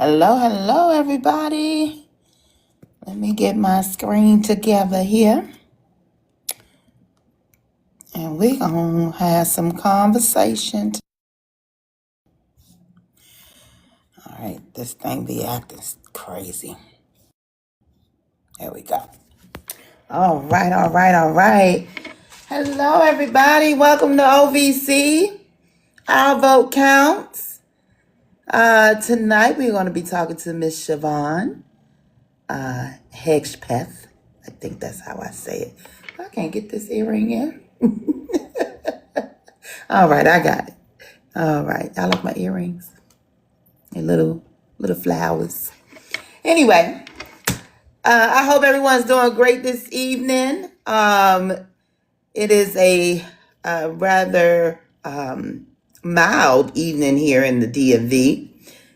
Hello, hello, everybody. Let me get my screen together here. And we're going to have some conversation. All right, this thing be acting crazy. There we go. All right, all right, all right. Hello, everybody. Welcome to OVC. Our vote counts. Tonight, we're going to be talking to Miss Shavonne Hedgepeth. I think that's how I say it. I can't get this earring in. All right, I got it. All right, I like my earrings and little flowers. Anyway, I hope everyone's doing great this evening. It is a rather mild evening here in the DMV,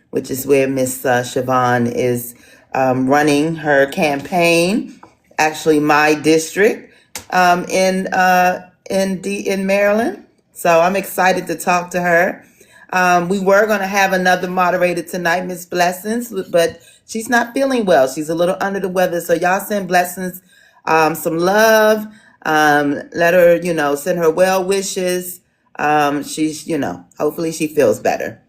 which is where Miss Shavonne is running her campaign. Actually, my district in Maryland. So I'm excited to talk to her. We were going to have another moderator tonight, Miss Blessings, but she's not feeling well. She's a little under the weather. So y'all send Blessings some love. Let her, send her well wishes. She's, hopefully she feels better.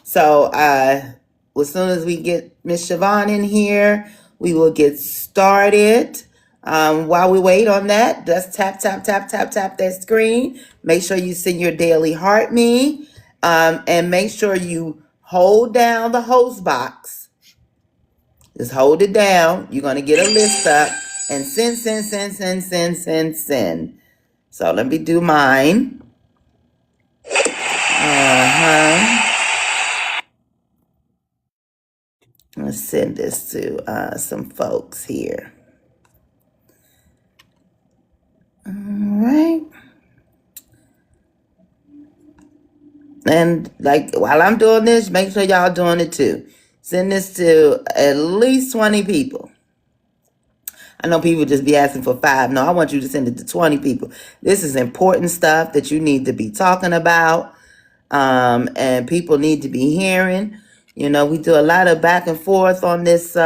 So as soon as we get Miss Shavonne in here, we will get started. While we wait on that, just tap that screen. Make sure you send your daily heart me. And make sure you hold down the host box. Just hold it down. You're going to get a list up and send. So let me do mine. Let's send this to some folks here. All right. And while I'm doing this, make sure y'all doing it too. Send this to at least 20 people. I know people just be asking for 5. No, I want you to send it to 20 people. This is important stuff that you need to be talking about. And people need to be hearing. We do a lot of back and forth on this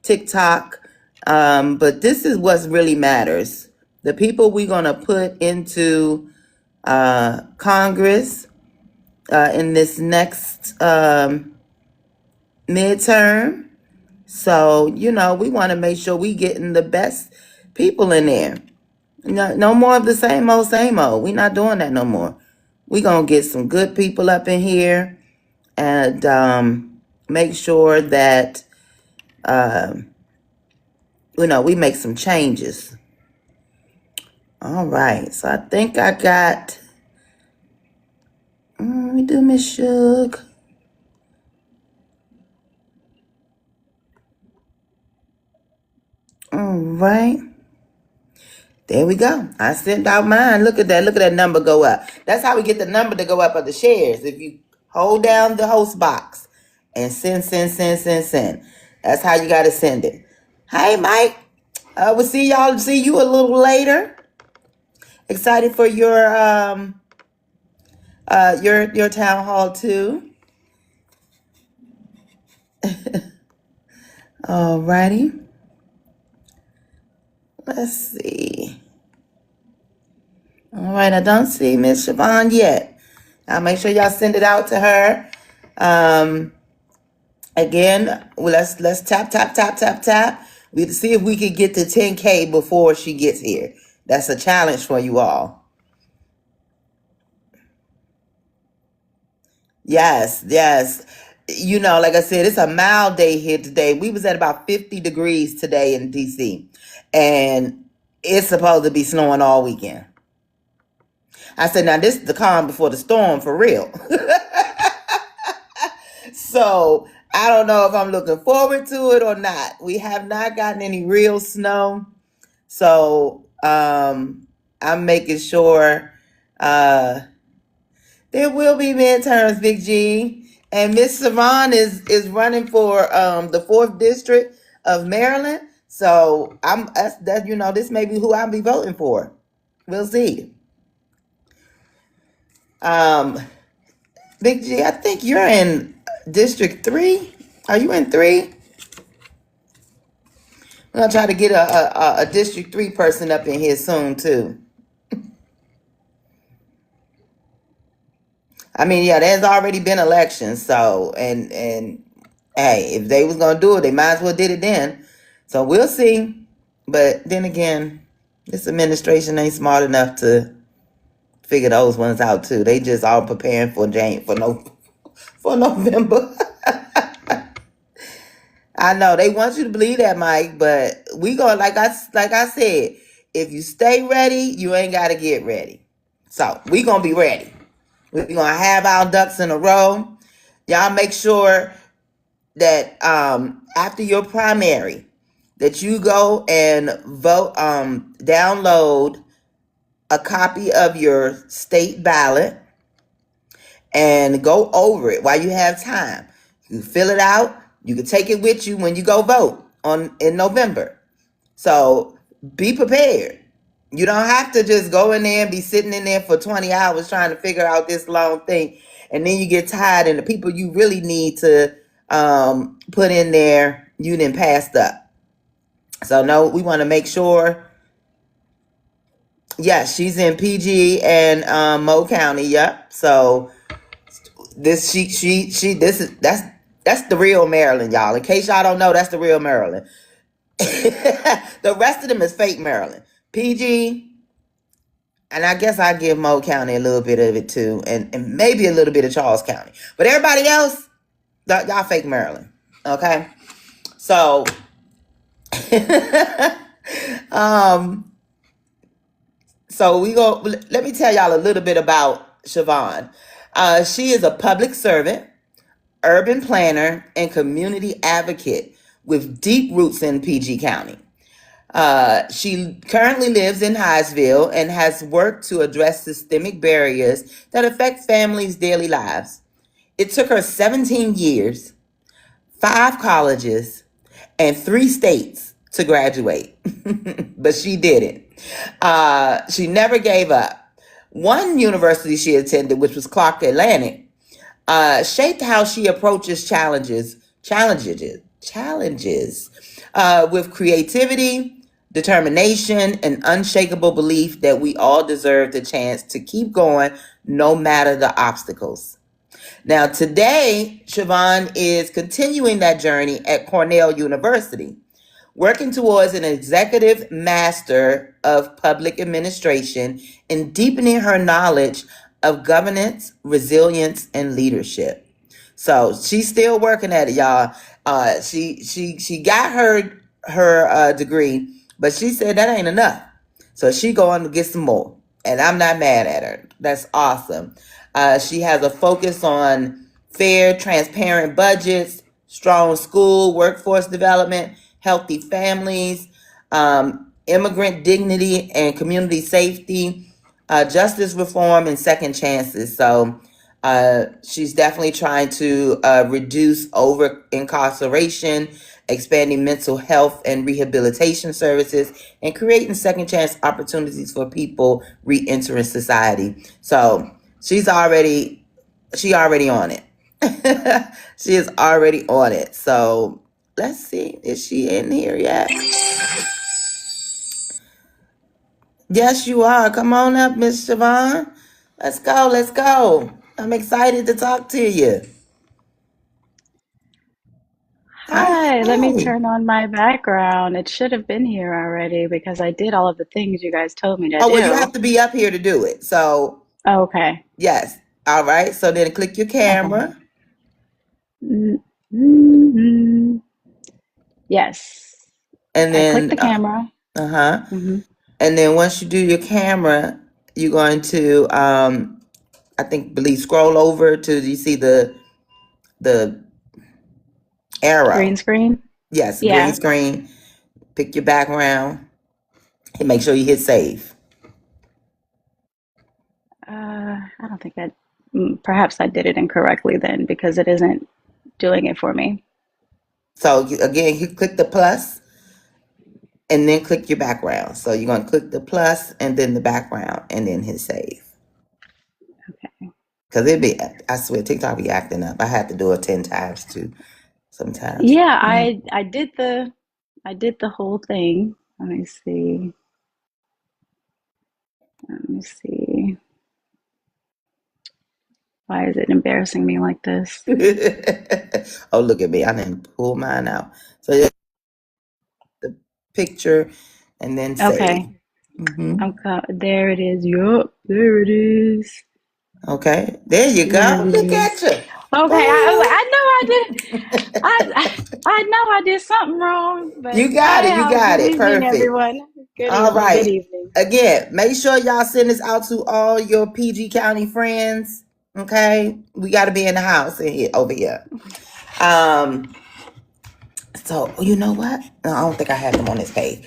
TikTok. But this is what really matters. The people we're going to put into Congress in this next midterm. So, we want to make sure we getting the best people in there. No more of the same old. We're not doing that no more. We're going to get some good people up in here and make sure that, we make some changes. All right. So I think I got, let me do Miss Shug. All right. There we go. I sent out mine. Look at that. Look at that number go up. That's how we get the number to go up of the shares. If you hold down the host box and send. That's how you got to send it. Hey, Mike. We'll see you a little later. Excited for your town hall too. All righty. Let's see. All right, I don't see Miss Shavonne yet. I'll make sure y'all send it out to her. Again, let's tap. We see if we can get to 10K before she gets here. That's a challenge for you all. Yes. Like I said, it's a mild day here today. We was at about 50 degrees today in DC. And it's supposed to be snowing all weekend. I said, now this is the calm before the storm for real. So I don't know if I'm looking forward to it or not. We have not gotten any real snow. So I'm making sure there will be midterms, Big G. And Miss Shavonne is running for the 4th district of Maryland. So this may be who I'll be voting for. We'll see. Big G, I think you're in District 3? Are you in 3? I'm gonna try to get a District 3 person up in here soon too. I mean, yeah, there's already been elections, so and hey, if they was gonna do it, they might as well did it then. So we'll see. But then again, this administration ain't smart enough to figure those ones out too. They just all preparing for November. I know they want you to believe that, Mike, but we gonna like I said, if you stay ready, you ain't gotta get ready. So we gonna be ready. We're gonna have our ducks in a row. Y'all make sure that after your primary, that you go and vote, download a copy of your state ballot and go over it while you have time. You fill it out. You can take it with you when you go vote in November. So be prepared. You don't have to just go in there and be sitting in there for 20 hours trying to figure out this long thing. And then you get tired and the people you really need to put in there, you didn't pass up. So no, we want to make sure. Yes, she's in PG and Mo County. Yep. So this that's the real Maryland, y'all. In case y'all don't know, that's the real Maryland. The rest of them is fake Maryland. PG, and I guess I give Mo County a little bit of it too, and maybe a little bit of Charles County. But everybody else, y'all fake Maryland. Okay? So so let me tell y'all a little bit about Shavonne. She is a public servant, urban planner, and community advocate with deep roots in PG County. She currently lives in Hyattsville and has worked to address systemic barriers that affect families' daily lives. It took her 17 years, 5 colleges, and 3 states to graduate, but she did it. She never gave up. One university she attended, which was Clark Atlantic, shaped how she approaches challenges with creativity, determination, and unshakable belief that we all deserve the chance to keep going no matter the obstacles. Now, today, Shavonne is continuing that journey at Cornell University, working towards an executive master of public administration and deepening her knowledge of governance, resilience, and leadership. So she's still working at it, y'all. She got her degree, but she said that ain't enough. So she going to get some more, and I'm not mad at her. That's awesome. She has a focus on fair, transparent budgets, strong school, workforce development, healthy families, immigrant dignity and community safety, justice reform, and second chances. So she's definitely trying to reduce over incarceration, expanding mental health and rehabilitation services, and creating second chance opportunities for people re-entering society. So she already on it. She is already on it. So let's see, is she in here yet? Yes, you are. Come on up, Miss Shavonne. Let's go. I'm excited to talk to you. Hi, let me turn on my background. It should have been here already because I did all of the things you guys told me to Oh, well, you have do. to be up here to do it. So, Okay, yes. All right. So then click your okay. camera Mm-hmm. Yes, and I clicked then, the camera. uh-huh. Hmm. And then once you do your camera, you're going to, believe scroll over to, you see the arrow. Green screen? Yes, green Yeah. screen. Pick your background and make sure you hit save. I don't think that, perhaps I did it incorrectly then because it isn't doing it for me. So again, you click the plus and then click your background. So you're going to click the plus and then the background and then hit save. Okay. Cause I swear TikTok be acting up. I had to do it 10 times too sometimes. Yeah, I did the whole thing. Let me see. Let me see. Why is it embarrassing me like this? Oh, look at me. I didn't pull mine out. So yeah, the picture and then save. Okay. Hmm. There it is. Yup, there it is. Okay. There you There go. it Look is. at you. Okay, Ooh. I know I did. I know I did something wrong, but You got it. You got good it. evening, Perfect. everyone. Good All evening. Good right. evening. Again, make sure y'all send this out to all your PG County friends. Okay. We got to be in the house in here, over here. Um, so you know what? No, I don't think I have them on this page.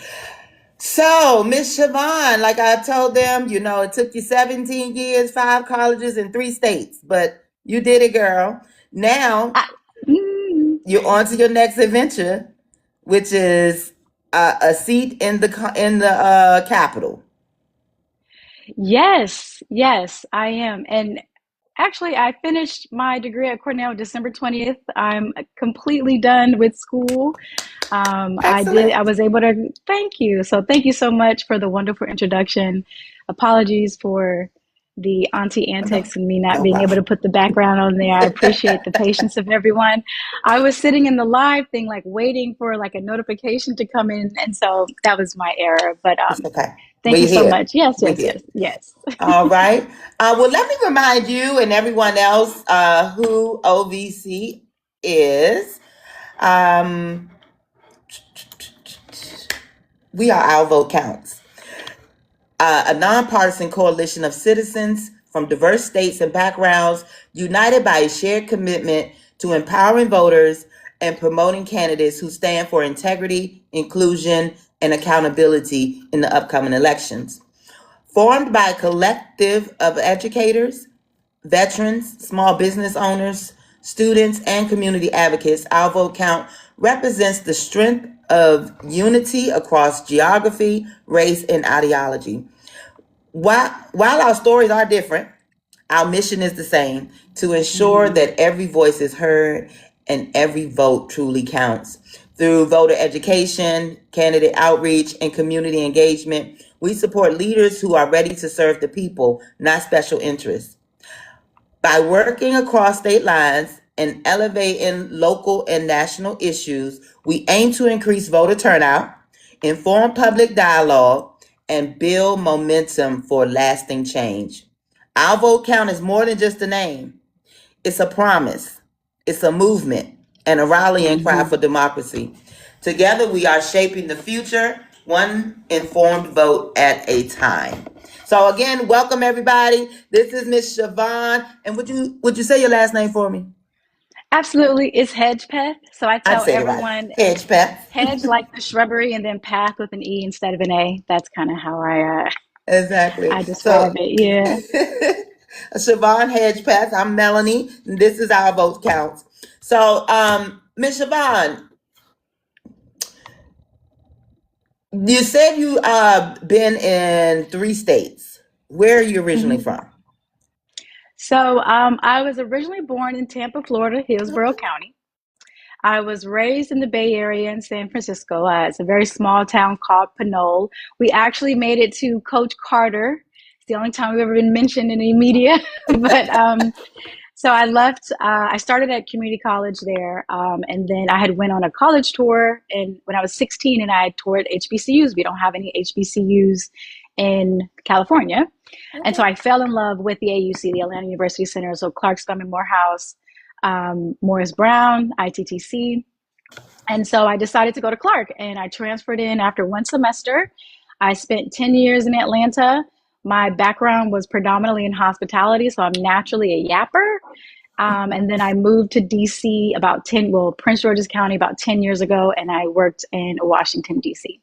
So, Miss Shavonne, like I told them, it took you 17 years, 5 colleges, and 3 states, but you did it, girl. Now I, mm, you're on to your next adventure, which is a seat in the Capitol. yes, yes, I am. And actually, I finished my degree at Cornell December 20th. I'm completely done with school. I Excellent. was able to, thank you. So thank you so much for the wonderful introduction. Apologies for the auntie No, antics and me not no being able to problem. put the background on there. I appreciate the patience of everyone. I was sitting in the live thing, like waiting for like a notification to come in. And so that was my error. But It's okay. thank you We so here. much. Yes, We yes, here. yes, yes. All right. Well, let me remind you and everyone else who OVC is. Um, we are Our Vote Counts, a nonpartisan coalition of citizens from diverse states and backgrounds, united by a shared commitment to empowering voters and promoting candidates who stand for integrity, inclusion, and accountability in the upcoming elections. Formed by a collective of educators, veterans, small business owners, students, and community advocates, Our Vote Count represents the strength of unity across geography, race, and ideology. While our stories are different, our mission is the same: to ensure Mhm. that every voice is heard and every vote truly counts. Through voter education, candidate outreach, and community engagement, we support leaders who are ready to serve the people, not special interests. By working across state lines and elevating local and national issues, we aim to increase voter turnout, inform public dialogue, and build momentum for lasting change. Our vote count is more than just a name. It's a promise, it's a movement, and a rallying cry Mhm. for democracy. Together, we are shaping the future, one informed vote at a time. So again, welcome everybody. This is Miss Shavonne, and would you say your last name for me? Absolutely. It's Hedgepeth. So I I tell said it right. everyone Hedgepeth. hedge like the shrubbery and then path with an E instead of an A. That's kind of how Exactly. I So describe it. Yeah. Shavonne Hedgepeth, I'm Melanie. And this is Our Vote Counts. So Miss Shavonne, you said you been in 3 states. Where are you originally Mhm. from? So I was originally born in Tampa, Florida, Hillsborough County. I was raised in the Bay Area in San Francisco. It's a very small town called Pinole. We actually made it to Coach Carter. It's the only time we've ever been mentioned in any media. But so I left. I started at community college there, and then I had went on a college tour. And when I was 16, and I toured HBCUs. We don't have any HBCUs in California, and so Okay. I fell in love with the AUC, the Atlanta University Center. So Clark Scumming Morehouse, Morris Brown, ITTC. And so I decided to go to Clark, and I transferred in after one semester. I spent 10 years in Atlanta. My background was predominantly in hospitality, so I'm naturally a yapper. And then I moved to DC Prince George's County about 10 years ago, and I worked in Washington, DC.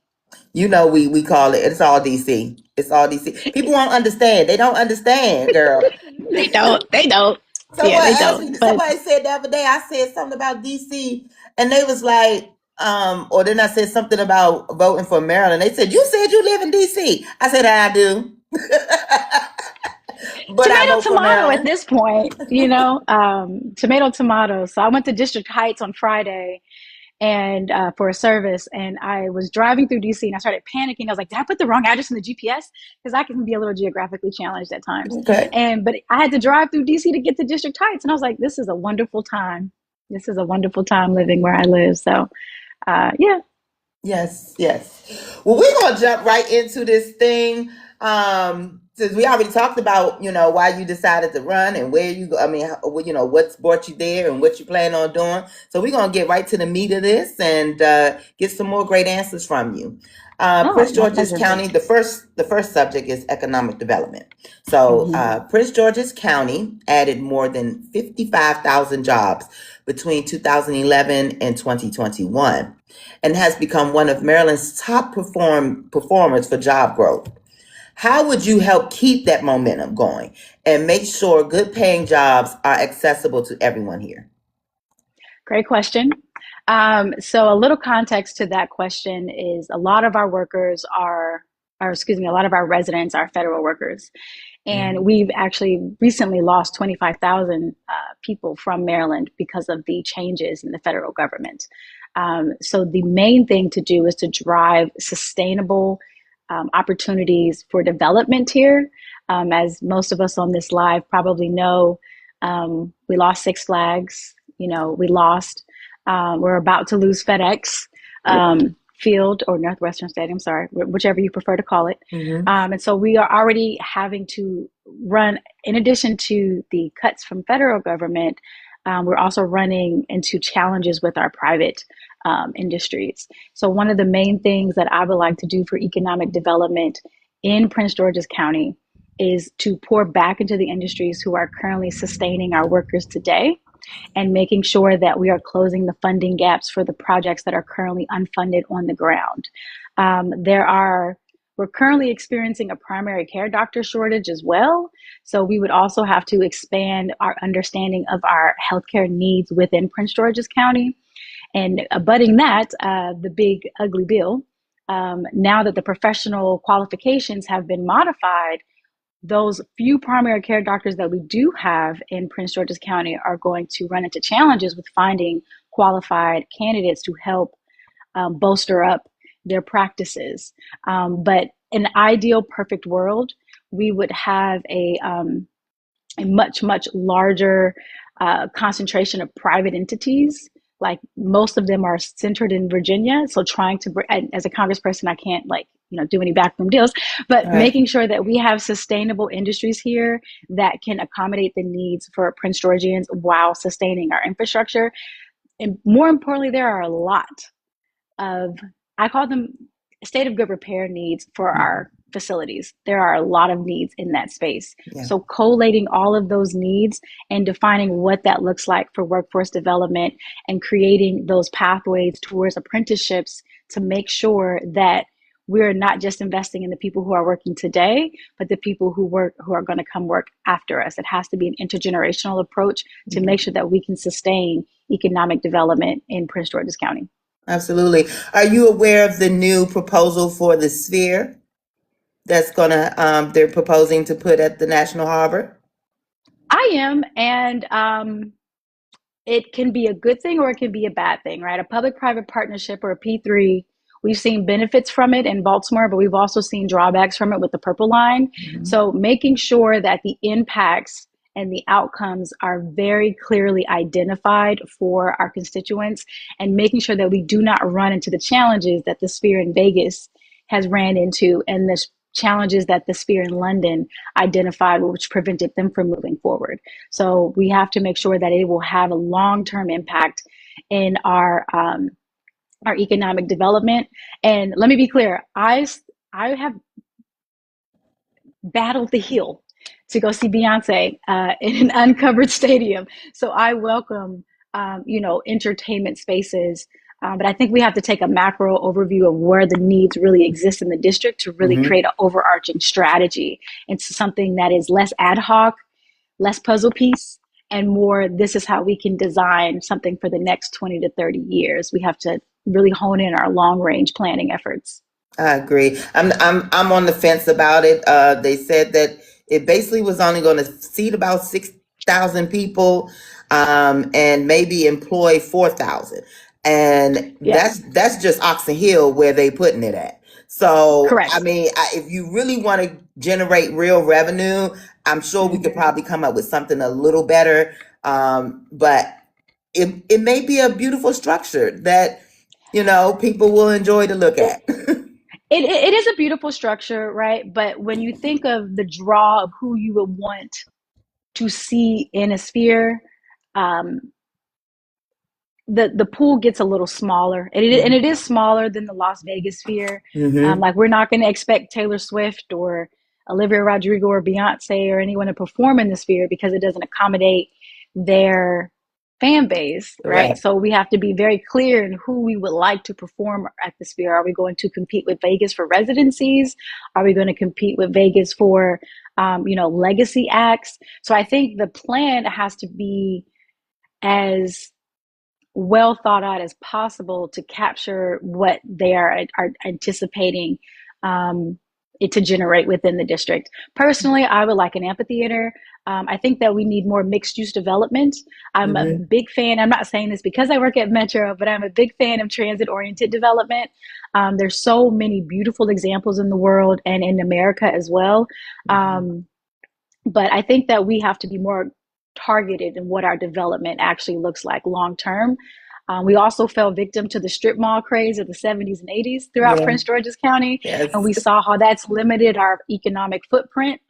We call it. It's all DC. It's all DC. People won't understand. They don't understand, girl. They don't, they don't. Yeah, Someone they asked don't. me. But Somebody said the other day. I said something about DC, and they was like, or then I said something about voting for Maryland. They said, "You said you live in DC." I said, "I do." But I Tomato, vote for tomato at Maryland. this point, tomato, tomato. So I went to District Heights on Friday and for a service, and I was driving through DC and I started panicking. I was like, did I put the wrong address in the GPS? Because I can be a little geographically challenged at times. Okay. But I had to drive through DC to get to District Heights, and I was like, this is a wonderful time. This is a wonderful time living where I live. So, yeah. Yes, yes. Well, we're gonna jump right into this thing. Since we already talked about, why you decided to run and where you go. I mean, what's brought you there and what you plan on doing. So we're gonna get right to the meat of this and get some more great answers from you. Oh, Prince my George's pleasure. County. The first subject is economic development. So Prince George's County added more than 55,000 jobs between 2011 and 2021. And has become one of Maryland's top performers for job growth. How would you help keep that momentum going and make sure good paying jobs are accessible to everyone here? Great question. So a little context to that question is a lot of our workers a lot of our residents are federal workers. And Mhm. we've actually recently lost 25,000 people from Maryland because of the changes in the federal government. So the main thing to do is to drive sustainable opportunities for development here. As most of us on this live probably know, we lost Six Flags. We're about to lose FedEx Field or Northwestern Stadium, sorry, whichever you prefer to call it. Mhm. And so we are already having to run, in addition to the cuts from federal government, we're also running into challenges with our private industries. So one of the main things that I would like to do for economic development in Prince George's County is to pour back into the industries who are currently sustaining our workers today and making sure that we are closing the funding gaps for the projects that are currently unfunded on the ground. We're currently experiencing a primary care doctor shortage as well. So we would also have to expand our understanding of our healthcare needs within Prince George's County. And abutting that, the big ugly bill, now that the professional qualifications have been modified, those few primary care doctors that we do have in Prince George's County are going to run into challenges with finding qualified candidates to help bolster up their practices. But in an ideal, perfect world, we would have a much, much larger concentration of private entities. Like most of them are centered in Virginia. So trying to, as a congressperson, I can't do any backroom deals, but Right. making sure that we have sustainable industries here that can accommodate the needs for Prince Georgians while sustaining our infrastructure. And more importantly, there are a lot of, I call them state of good repair needs for our facilities. There are a lot of needs in that space. Yeah. So collating all of those needs and defining what that looks like for workforce development and creating those pathways towards apprenticeships to make sure that we're not just investing in the people who are working today, but the people who are going to come work after us. It has to be an intergenerational approach to make sure that we can sustain economic development in Prince George's County. Absolutely. Are you aware of the new proposal for the sphere that's they're proposing to put at the National Harbor? I am, and it can be a good thing or it can be a bad thing, right? A public-private partnership or a P3, we've seen benefits from it in Baltimore, but we've also seen drawbacks from it with the Purple Line. So making sure that the impacts and the outcomes are very clearly identified for our constituents and making sure that we do not run into the challenges that the Sphere in Vegas has ran into and the challenges that the Sphere in London identified, which prevented them from moving forward. So we have to make sure that it will have a long-term impact in our economic development. And let me be clear, I have battled the hill to go see Beyonce in an uncovered stadium. So I welcome, entertainment spaces. But I think we have to take a macro overview of where the needs really exist in the district to really create an overarching strategy into something that is less ad hoc, less puzzle piece, and more, this is how we can design something for the next 20 to 30 years. We have to really hone in our long range planning efforts. I agree. I'm on the fence about it. They said that It basically was only going to seat about 6,000 people, and maybe employ 4,000. And Yes, that's just Oxon Hill where they putting it at. So, I correct. mean, if you really want to generate real revenue, I'm sure we could Hmm. probably come up with something a little better. But it may be a beautiful structure that, people will enjoy to look It, at. it is a beautiful structure, right? But when you think of the draw of who you would want to see in a sphere, um, the pool gets a little smaller, and it is smaller than the Las Vegas sphere. Mm-hmm. Like we're not going to expect Taylor Swift or Olivia Rodrigo or Beyonce or anyone to perform in the sphere because it doesn't accommodate their fan base, right? Correct. So we have to be very clear in who we would like to perform at the sphere. Are we going to compete with Vegas for residencies? Are we going to compete with Vegas for, legacy acts? So I think the plan has to be as well thought out as possible to capture what they are anticipating, um, it to generate within the district. Personally, I would like an amphitheater. I think that we need more mixed use development. I'm a Mm-hmm. big fan. I'm not saying this because I work at Metro, but I'm a big fan of transit oriented development. There's so many beautiful examples in the world and in America as well. Um, but I think that we have to be more targeted in what our development actually looks like long term. We also fell victim to the strip mall craze of the 70s and 80s throughout Yeah. Prince George's County, and Yes. we saw how that's limited our economic footprint.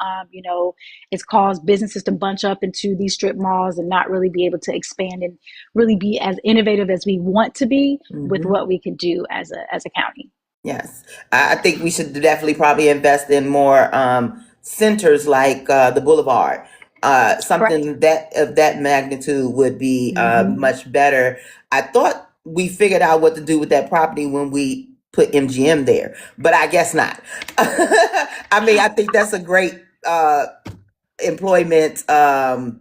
It's caused businesses to bunch up into these strip malls and not really be able to expand and really be as innovative as we want to be with Mm-hmm. what we could do as a county. Yes, I think we should definitely probably invest in more centers like the Boulevard. Correct. Something that of that magnitude would be Mm-hmm. much better. I thought we figured out what to do with that property when we put MGM there, but I guess not. I mean, I think that's a great employment. That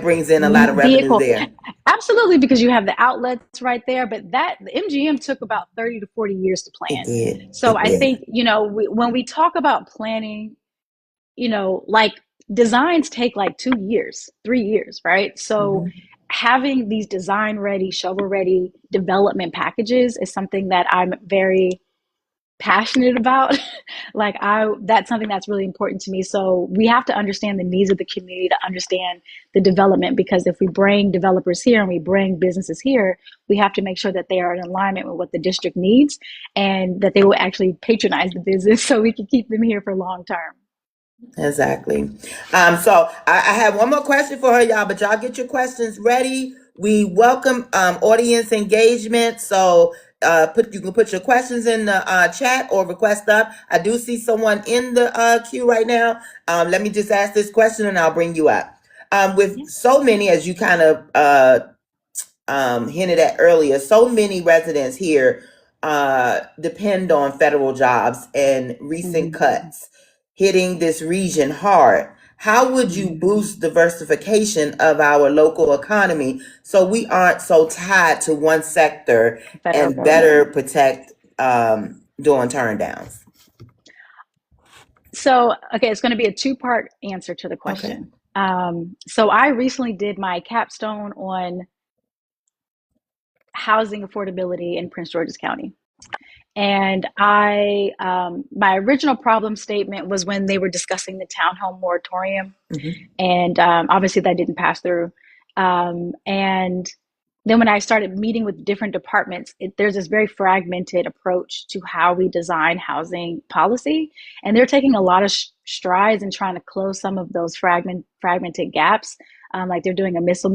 brings in a lot of revenue Vehicle. there. Absolutely, because you have the outlets right there, but that the MGM took about 30 to 40 years to It plan. did. So It I did. think, when we talk about planning, like designs take like 2 years, 3 years, right? So Hmm. having these design ready, shovel ready development packages is something that I'm very passionate about. Like that's something that's really important to me. So we have to understand the needs of the community to understand the development, because if we bring developers here and we bring businesses here, we have to make sure that they are in alignment with what the district needs and that they will actually patronize the business so we can keep them here for long term. Exactly. So I have one more question for her, y'all, but y'all get your questions ready. We welcome audience engagement. So you can put your questions in the chat or request up. I do see someone in the queue right now. Let me just ask this question and I'll bring you up. With Yeah. so many, as you kind of hinted at earlier, so many residents here depend on federal jobs, and recent Mm-hmm. cuts hitting this region hard. How would you Mm-hmm. boost diversification of our local economy so we aren't so tied to one sector Federal and government. better protect during turn downs? So, okay, it's going to be a two-part answer to the Okay. question. So I recently did my capstone on housing affordability in Prince George's County. And my original problem statement was when they were discussing the townhome moratorium, Mm-hmm. and obviously that didn't pass through. And then when I started meeting with different departments, there's this very fragmented approach to how we design housing policy, and they're taking a lot of strides in trying to close some of those fragmented gaps. Like they're doing a missing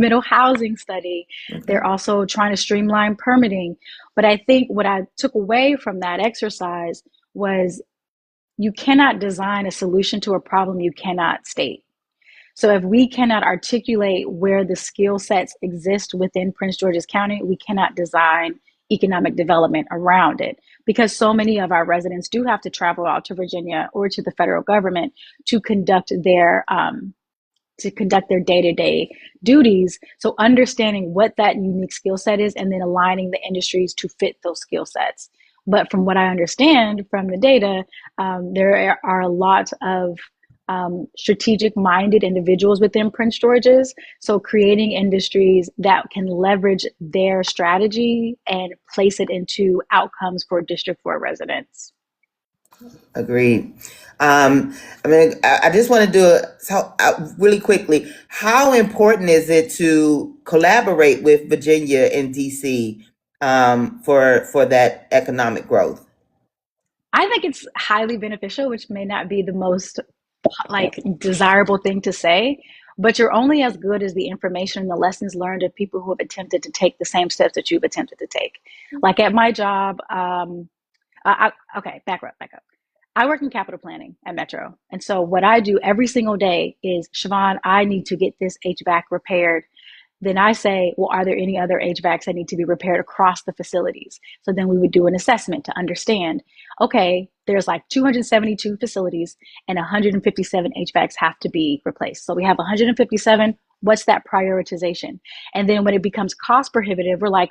middle housing study. Okay. They're also trying to streamline permitting. But I think what I took away from that exercise was you cannot design a solution to a problem you cannot state. So if we cannot articulate where the skill sets exist within Prince George's County, we cannot design economic development around it, because so many of our residents do have to travel out to Virginia or to the federal government to conduct their day-to-day duties. So understanding what that unique skill set is and then aligning the industries to fit those skill sets But from what I understand from the data, there are a lot of strategic minded individuals within Prince George's. So creating industries that can leverage their strategy and place it into outcomes for District 4 residents. Agreed. I just want to do it really quickly. How important is it to collaborate with Virginia and DC for that economic growth? I think it's highly beneficial, which may not be the most desirable thing to say, but you're only as good as the information and the lessons learned of people who have attempted to take the same steps that you've attempted to take. Like at my job, okay, back up. I work in capital planning at Metro. And so what I do every single day is, Shavonne, I need to get this HVAC repaired. Then I say, well, are there any other HVACs that need to be repaired across the facilities? So then we would do an assessment to understand, okay, there's like 272 facilities and 157 HVACs have to be replaced. So we have 157. What's that prioritization? And then when it becomes cost prohibitive, we're like,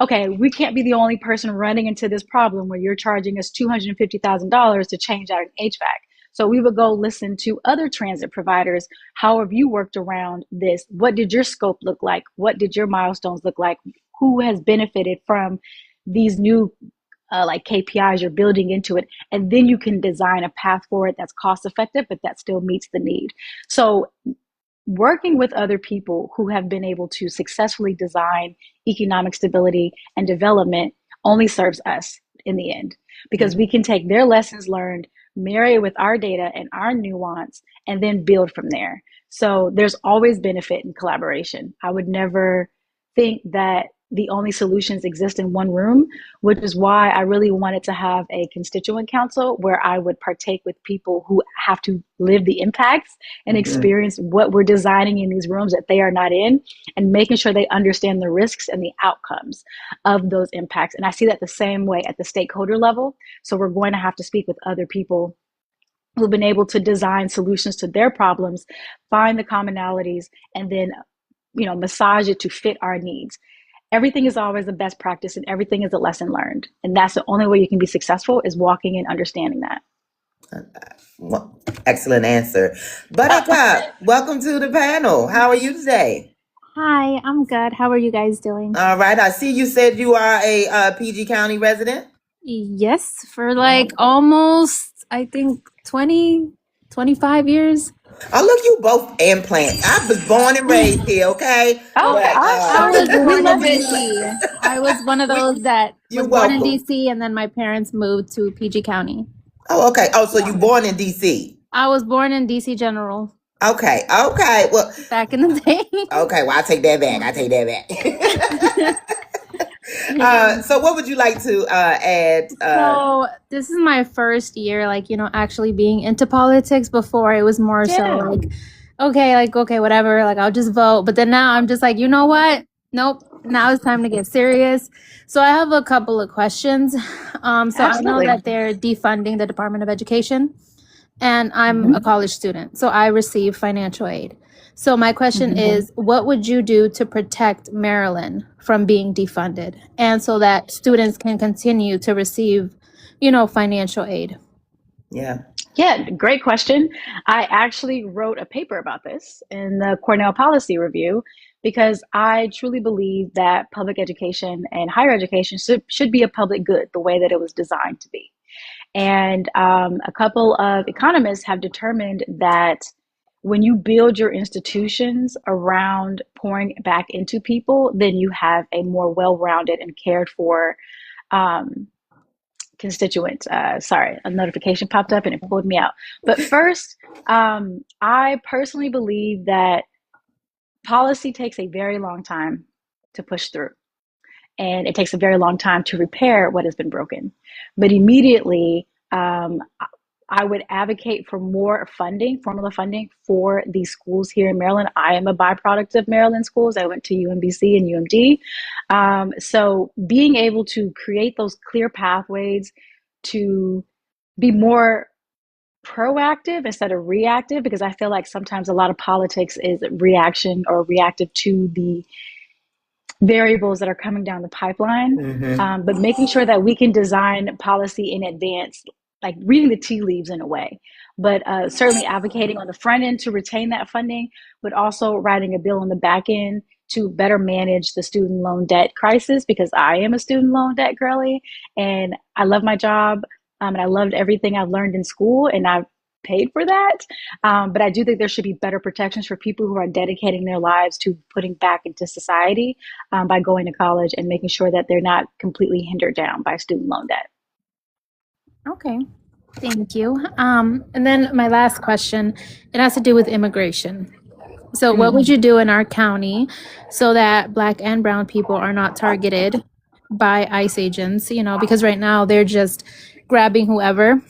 okay, we can't be the only person running into this problem where you're charging us $250,000 to change out an HVAC. So we would go listen to other transit providers. How have you worked around this? What did your scope look like? What did your milestones look like? Who has benefited from these new KPIs you're building into it? And then you can design a path forward that's cost effective, but that still meets the need. So working with other people who have been able to successfully design economic stability and development only serves us in the end, because we can take their lessons learned, marry it with our data and our nuance, and then build from there. So there's always benefit in collaboration. I would never think that the only solutions exist in one room, which is why I really wanted to have a constituent council where I would partake with people who have to live the impacts and experience what we're designing in these rooms that they are not in, and making sure they understand the risks and the outcomes of those impacts. And I see that the same way at the stakeholder level. So we're going to have to speak with other people who've been able to design solutions to their problems, find the commonalities, and then, massage it to fit our needs. Everything is always the best practice and everything is a lesson learned. And that's the only way you can be successful, is walking and understanding that. Well, excellent answer. Buttercup, welcome to the panel. How are you today? Hi, I'm good. How are you guys doing? All right. I see you said you are a PG County resident. Yes, for almost, I think, 25 years. Oh, look, you both implant. I was born and raised here, okay? I was born in DC. I was one of those that was born in DC, and then my parents moved to PG County. Oh, okay. Oh, so you born in DC? I was born in DC General. Okay. Well, back in the day. Okay. Well, I take that back. So what would you like to add? So this is my first year, actually being into politics. Before it was more so okay, whatever, I'll just vote. But then now I'm just like, you know what? Nope. Now it's time to get serious. So I have a couple of questions. So I know that they're defunding the Department of Education, and I'm a college student, so I receive financial aid. So my question is, what would you do to protect Maryland from being defunded, and so that students can continue to receive, financial aid? Yeah, great question. I actually wrote a paper about this in the Cornell Policy Review, because I truly believe that public education and higher education should be a public good the way that it was designed to be. And a couple of economists have determined that when you build your institutions around pouring back into people, then you have a more well-rounded and cared for constituent. Sorry, a notification popped up and it pulled me out. But first, I personally believe that policy takes a very long time to push through, and it takes a very long time to repair what has been broken. But immediately, I would advocate for more funding, formula funding for these schools here in Maryland. I am a byproduct of Maryland schools. I went to UMBC and UMD. So being able to create those clear pathways to be more proactive instead of reactive, because I feel like sometimes a lot of politics is reaction or reactive to the variables that are coming down the pipeline, but making sure that we can design policy in advance, like reading the tea leaves in a way, but certainly advocating on the front end to retain that funding, but also writing a bill on the back end to better manage the student loan debt crisis, because I am a student loan debt girly and I love my job, and I loved everything I've learned in school, and I've paid for that. But I do think there should be better protections for people who are dedicating their lives to putting back into society by going to college and making sure that they're not completely hindered down by student loan debt. Okay, thank you. And then my last question, it has to do with immigration. So what would you do in our county so that Black and brown people are not targeted by ICE agents, you know, because right now they're just grabbing whoever,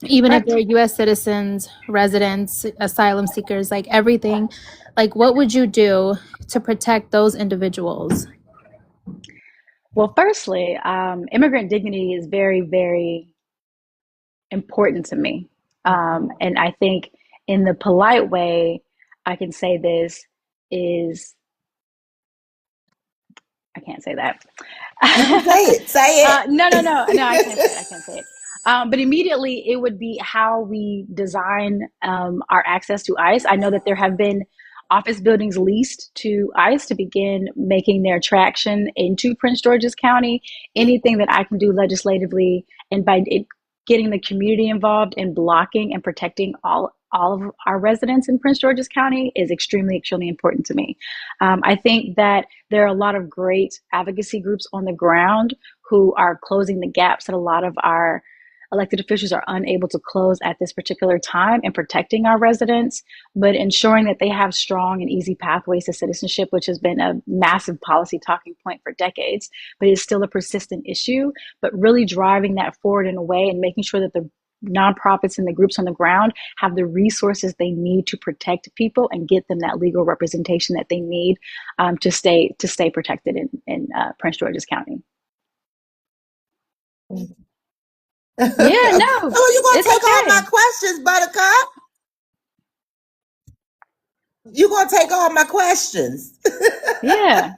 even if they're US citizens, residents, asylum seekers, like everything. Like, what would you do to protect those individuals? Well, firstly, immigrant dignity is very, very important to me. And I think in the polite way, I can say this is, I can't say that. Say it. No, I can't say it. But immediately it would be how we design our access to ICE. I know that there have been office buildings leased to ICE to begin making their traction into Prince George's County. Anything that I can do legislatively and by getting the community involved in blocking and protecting all of our residents in Prince George's County is extremely, extremely important to me. I think that there are a lot of great advocacy groups on the ground who are closing the gaps that a lot of our elected officials are unable to close at this particular time in protecting our residents, but ensuring that they have strong and easy pathways to citizenship, which has been a massive policy talking point for decades, but is still a persistent issue. But really driving that forward in a way and making sure that the nonprofits and the groups on the ground have the resources they need to protect people and get them that legal representation that they need to stay protected in Prince George's County. Yeah, no. Oh, you're gonna take all okay. my questions, Buttercup. You're gonna take all my questions. Yeah.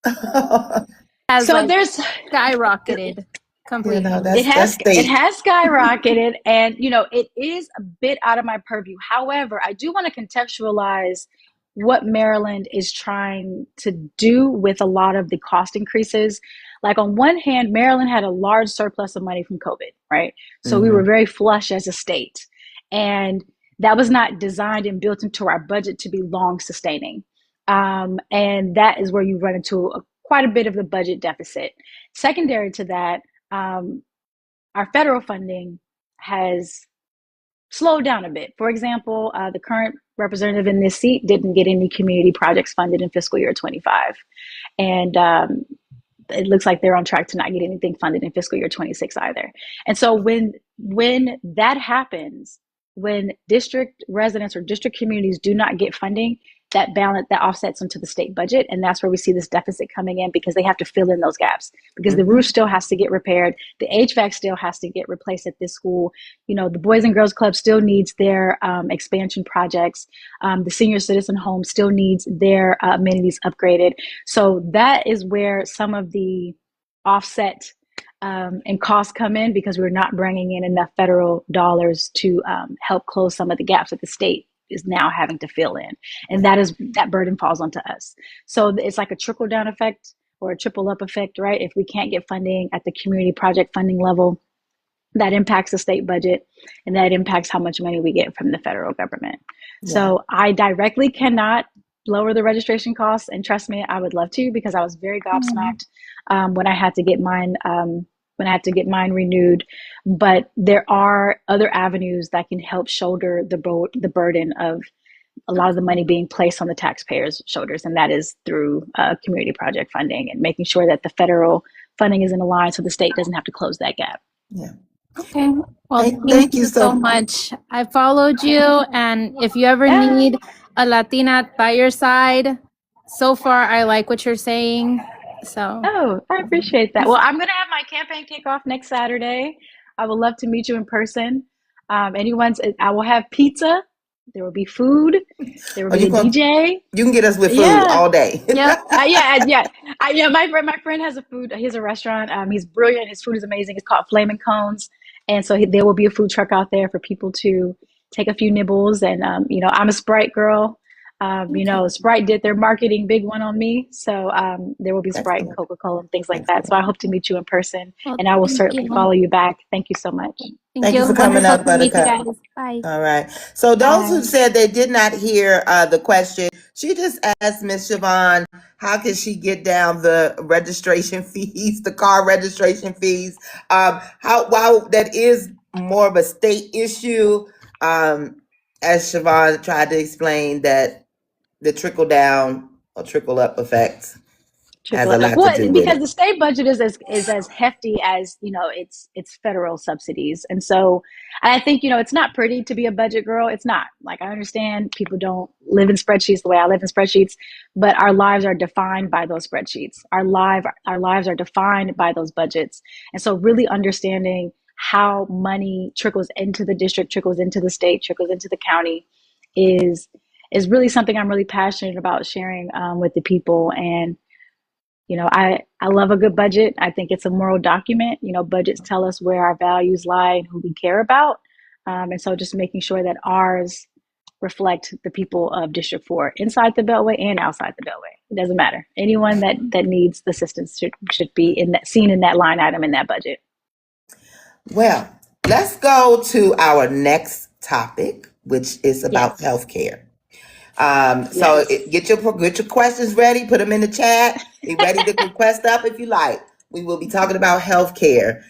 So like there's skyrocketed completely. it has skyrocketed, and it is a bit out of my purview. However, I do want to contextualize what Maryland is trying to do with a lot of the cost increases. Like, on one hand, Maryland had a large surplus of money from COVID, right? So we were very flush as a state, and that was not designed and built into our budget to be long sustaining. And that is where you run into quite a bit of the budget deficit. Secondary to that, our federal funding has slowed down a bit. For example, the current representative in this seat didn't get any community projects funded in fiscal year 25. And it looks like they're on track to not get anything funded in fiscal year 26 either. And so when that happens, when district residents or district communities do not get funding, that offsets into the state budget. And that's where we see this deficit coming in, because they have to fill in those gaps, because the roof still has to get repaired. The HVAC still has to get replaced at this school. The Boys and Girls Club still needs their expansion projects. The senior citizen home still needs their amenities upgraded. So that is where some of the offset and costs come in, because we're not bringing in enough federal dollars to help close some of the gaps that the state is now having to fill in. And that burden falls onto us. So it's like a trickle down effect or a triple up effect, right? If we can't get funding at the community project funding level, that impacts the state budget, and that impacts how much money we get from the federal government. Yeah. So I directly cannot lower the registration costs, and trust me, I would love to, because I was very gobsmacked when I had to get mine renewed. But there are other avenues that can help shoulder the burden of a lot of the money being placed on the taxpayers' shoulders, and that is through community project funding and making sure that the federal funding is in line so the state doesn't have to close that gap. Yeah. Okay. Well, thank you so much. I followed you, and if you ever need a Latina by your side, so far I like what you're saying. So. Oh, I appreciate that. Well, I'm going to have my campaign kickoff next Saturday. I would love to meet you in person. I will have pizza. There will be food. There will be a DJ. You can get us with food all day. Yep. Yeah. My friend has he has a restaurant. He's brilliant. His food is amazing. It's called Flaming Cones, and so there will be a food truck out there for people to take a few nibbles. And I'm a Sprite girl. Sprite did their marketing big one on me, so there will be Sprite and Coca-Cola and things like that. So I hope to meet you in person, and I will certainly follow you back. Thank you so much. Thank you for coming up, Buttercup. Bye. All right. So those who said they did not hear the question, she just asked Miss Shavonne, how can she get down the registration fees, the car registration fees? While that is more of a state issue, as Shavonne tried to explain, that the trickle down or trickle up effect has a lot to do with because it. the state budget is as hefty as it's federal subsidies, and so I think it's not pretty to be a budget girl. It's not. Like, I understand people don't live in spreadsheets the way I live in spreadsheets, but our lives are defined by those spreadsheets. Our lives are defined by those budgets, and so really understanding how money trickles into the district, trickles into the state, trickles into the county is really something I'm really passionate about sharing with the people. And I love a good budget. I think it's a moral document. Budgets tell us where our values lie and who we care about. And so just making sure that ours reflect the people of District 4 inside the Beltway and outside the Beltway. It doesn't matter. Anyone that needs the assistance should be seen in that line item in that budget. Well, let's go to our next topic, which is about healthcare. So get your questions ready. Put them in the chat. Be ready to request up if you like. We will be talking about healthcare.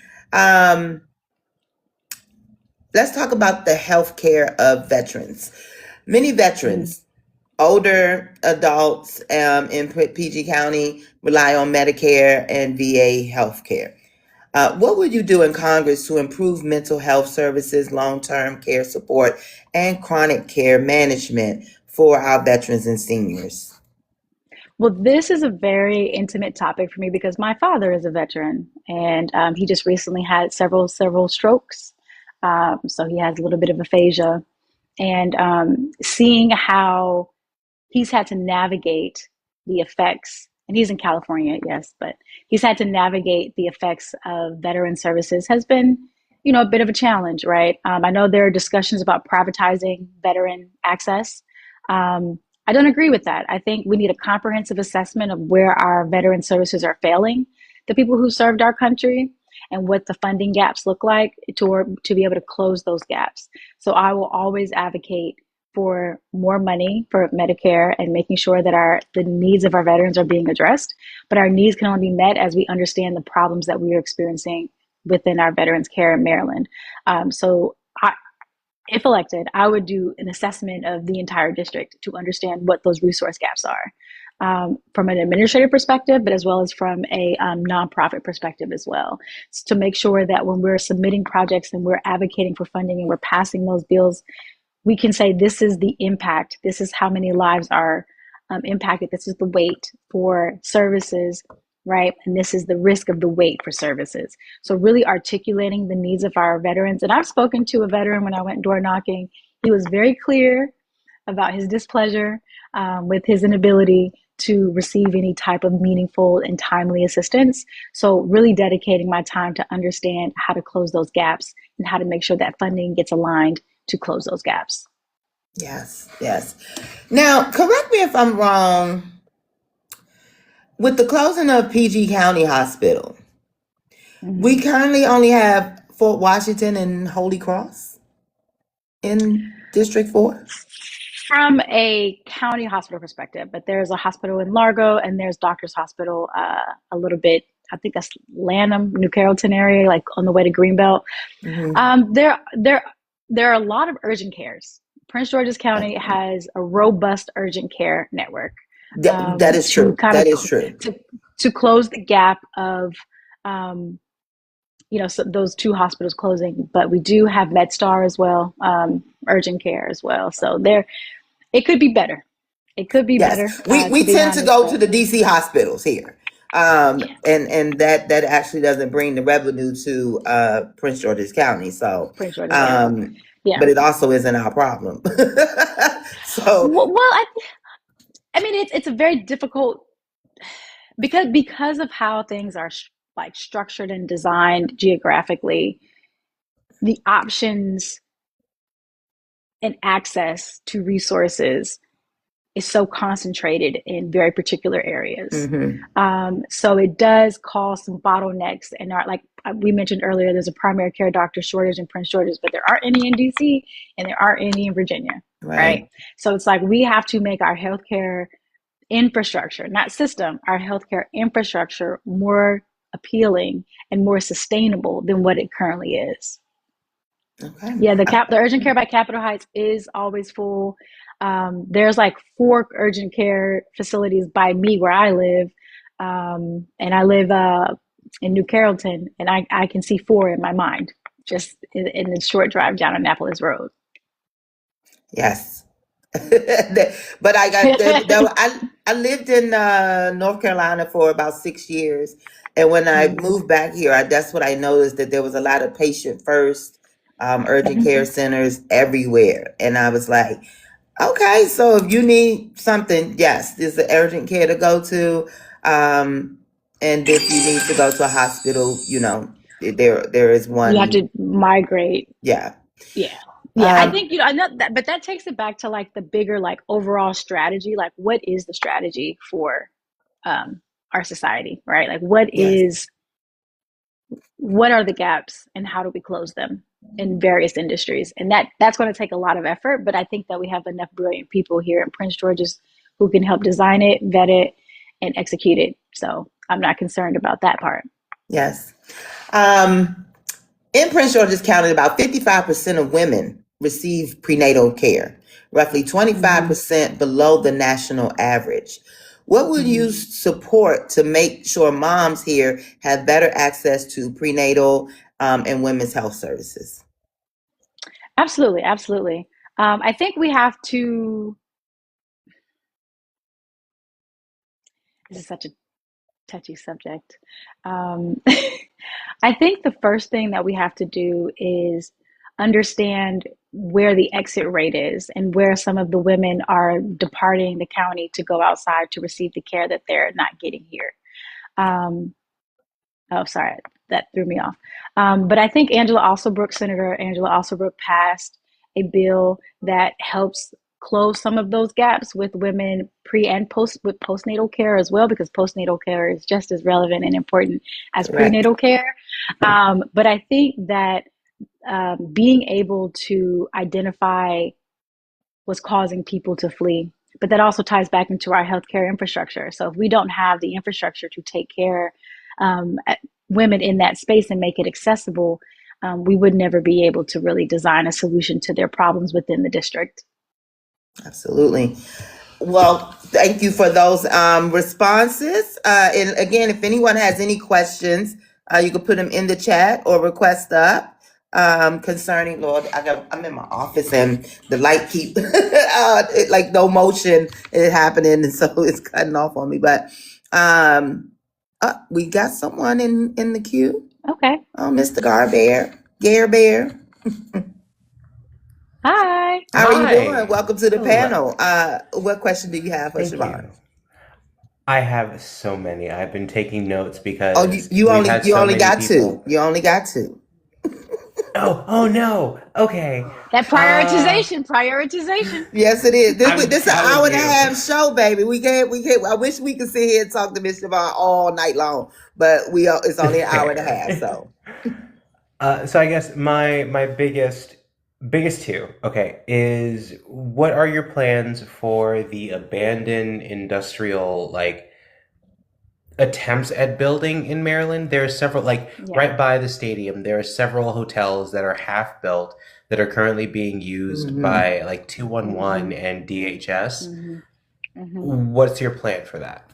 Let's talk about the healthcare of veterans. Many veterans, older adults in PG County, rely on Medicare and VA healthcare. What would you do in Congress to improve mental health services, long-term care support, and chronic care management for our veterans and seniors? Well, this is a very intimate topic for me because my father is a veteran, and he just recently had several strokes. So he has a little bit of aphasia, and seeing how he's had to navigate the effects, and he's in California, yes, but he's had to navigate the effects of veteran services has been, a bit of a challenge, right? I know there are discussions about privatizing veteran access. I don't agree with that. I think we need a comprehensive assessment of where our veteran services are failing the people who served our country and what the funding gaps look like to be able to close those gaps. So I will always advocate for more money for Medicare and making sure that the needs of our veterans are being addressed. But our needs can only be met as we understand the problems that we are experiencing within our veterans care in Maryland. If elected, I would do an assessment of the entire district to understand what those resource gaps are from an administrative perspective, but as well as from a nonprofit perspective as well, to make sure that when we're submitting projects and we're advocating for funding and we're passing those bills, we can say this is the impact, this is how many lives are impacted, this is the wait for services, right? And this is the risk of the wait for services. So really articulating the needs of our veterans. And I've spoken to a veteran when I went door knocking. He was very clear about his displeasure with his inability to receive any type of meaningful and timely assistance. So really dedicating my time to understand how to close those gaps and how to make sure that funding gets aligned to close those gaps. Yes. Now, correct me if I'm wrong. With the closing of PG County Hospital, we currently only have Fort Washington and Holy Cross in District 4? From a county hospital perspective, but there's a hospital in Largo and there's Doctors Hospital a little bit, I think that's Lanham, New Carrollton area, like on the way to Greenbelt. There are a lot of urgent cares. Prince George's County has a robust urgent care network. That is true. That is true. To close the gap of, so those two hospitals closing, but we do have MedStar as well, urgent care as well. So it could be better. It could be better. We tend to go to the DC hospitals here. And that actually doesn't bring the revenue to Prince George's County. So, Yeah. but it also isn't our problem. So, Well, I mean, it's a very difficult because of how things are like structured and designed geographically. The options and access to resources is so concentrated in very particular areas. So it does cause some bottlenecks, and like we mentioned earlier, there's a primary care doctor shortage in Prince George's, but there aren't any in DC and there aren't any in Virginia, right? So it's like we have to make our healthcare infrastructure, not system, our healthcare infrastructure more appealing and more sustainable than what it currently is. Okay. Yeah, the urgent care by Capitol Heights is always full. There's like 4 urgent care facilities by me where I live, and I live in New Carrollton, and I can see 4 in my mind just in the short drive down Annapolis Road. Yes. But I lived in North Carolina for about 6 years, and when I moved back here, that's what I noticed, that there was a lot of patient first urgent care centers everywhere, and I was like, okay, so if you need something, yes, there's an urgent care to go to, and if you need to go to a hospital, there is one. You have to migrate. Yeah. I think, I know that, but that takes it back to like the bigger, like overall strategy. Like, what is the strategy for our society, right? Like, what are the gaps and how do we close them in various industries? And that's going to take a lot of effort, but I think that we have enough brilliant people here in Prince George's who can help design it, vet it, and execute it. So I'm not concerned about that part. Yes. In Prince George's County, about 55% of women receive prenatal care, roughly 25% below the national average. What would you support to make sure moms here have better access to prenatal and women's health services? Absolutely. I think we have to. This is such a touchy subject. I think the first thing that we have to do is understand where the exit rate is and where some of the women are departing the county to go outside to receive the care that they're not getting here. Oh, sorry, that threw me off. But I think Senator Angela Alsobrook passed a bill that helps close some of those gaps with women pre and post with postnatal care as well, because postnatal care is just as relevant and important as prenatal care. But I think that being able to identify what's causing people to flee, but that also ties back into our healthcare infrastructure. So if we don't have the infrastructure to take care women in that space and make it accessible, we would never be able to really design a solution to their problems within the district. Absolutely. Well, thank you for those responses. And again, if anyone has any questions, you can put them in the chat or request up concerning, Lord, I'm in my office and the light keep like no motion is happening, and so it's cutting off on me. But we got someone in the queue. Okay. Oh, Mr. Gare Bear. Hi. How are you doing? Welcome to the panel. What question do you have for Shavonne? I have so many. I've been taking notes because you only got two. You only got two. Oh no. Okay. That prioritization. Yes, it is. This is an hour and a half show, baby. We can't. I wish we could sit here and talk to Miss Shavonne all night long, but it's only an hour and a half. So. So I guess my biggest two, is what are your plans for the abandoned industrial attempts at building in Maryland? There are several, right by the stadium, there are several hotels that are half built that are currently being used by 211 and DHS. What's your plan for that?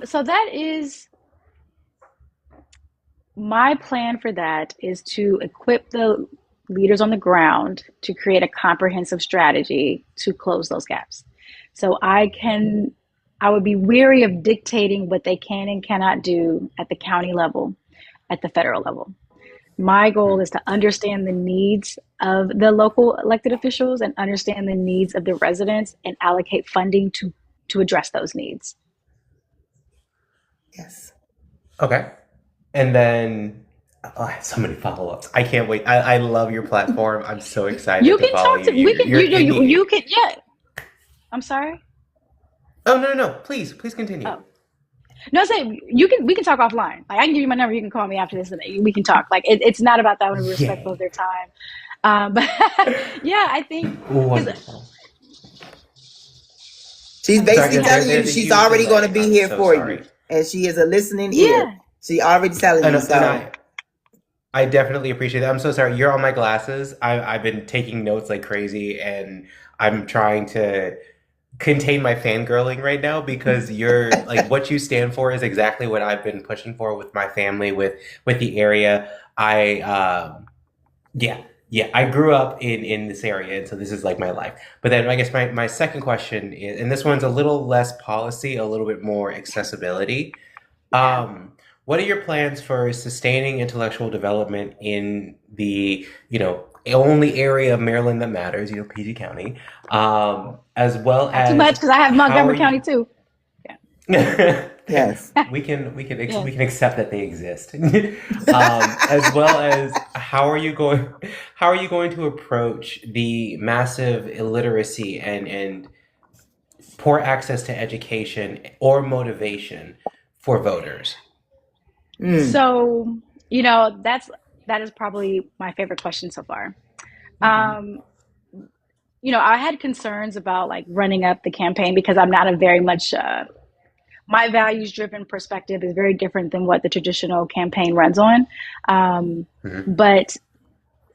So that is my plan for that, is to equip the leaders on the ground to create a comprehensive strategy to close those gaps. So I would be weary of dictating what they can and cannot do at the county level, at the federal level. My goal is to understand the needs of the local elected officials and understand the needs of the residents and allocate funding to address those needs. Yes. Okay. And then I have so many follow-ups. I can't wait. I love your platform. I'm so excited You to can follow talk you. to we can You're you can yeah. I'm sorry. Oh, no. Please continue. Oh. No, say we can talk offline. Like, I can give you my number. You can call me after this, and we can talk. Like, it's not about that. I want to be respectful of Yay. their time. But yeah, I think Wonderful. She's basically Sorry, telling you there's a she's huge already going to delay. be I'm here so for you, sorry. and she is a listening yeah. ear. She already telling you. And So I definitely appreciate that. I'm so sorry. You're on my glasses. I've been taking notes like crazy, and I'm trying to contain my fangirling right now because you're like what you stand for is exactly what I've been pushing for with my family, with the area. Yeah, I grew up in this area, and so this is like my life. But then I guess my second question is, and this one's a little less policy, a little bit more accessibility. Yeah. What are your plans for sustaining intellectual development in the, only area of Maryland that matters, PG County, as well Not too much as because I have how are Montgomery County you? too. yes, Yeah. We can accept that they exist, as well as how are you going to approach the massive illiteracy and poor access to education or motivation for voters? So, that is probably my favorite question so far. Um, I had concerns about like running up the campaign because I'm not a very much my values driven perspective is very different than what the traditional campaign runs on. Mhm. But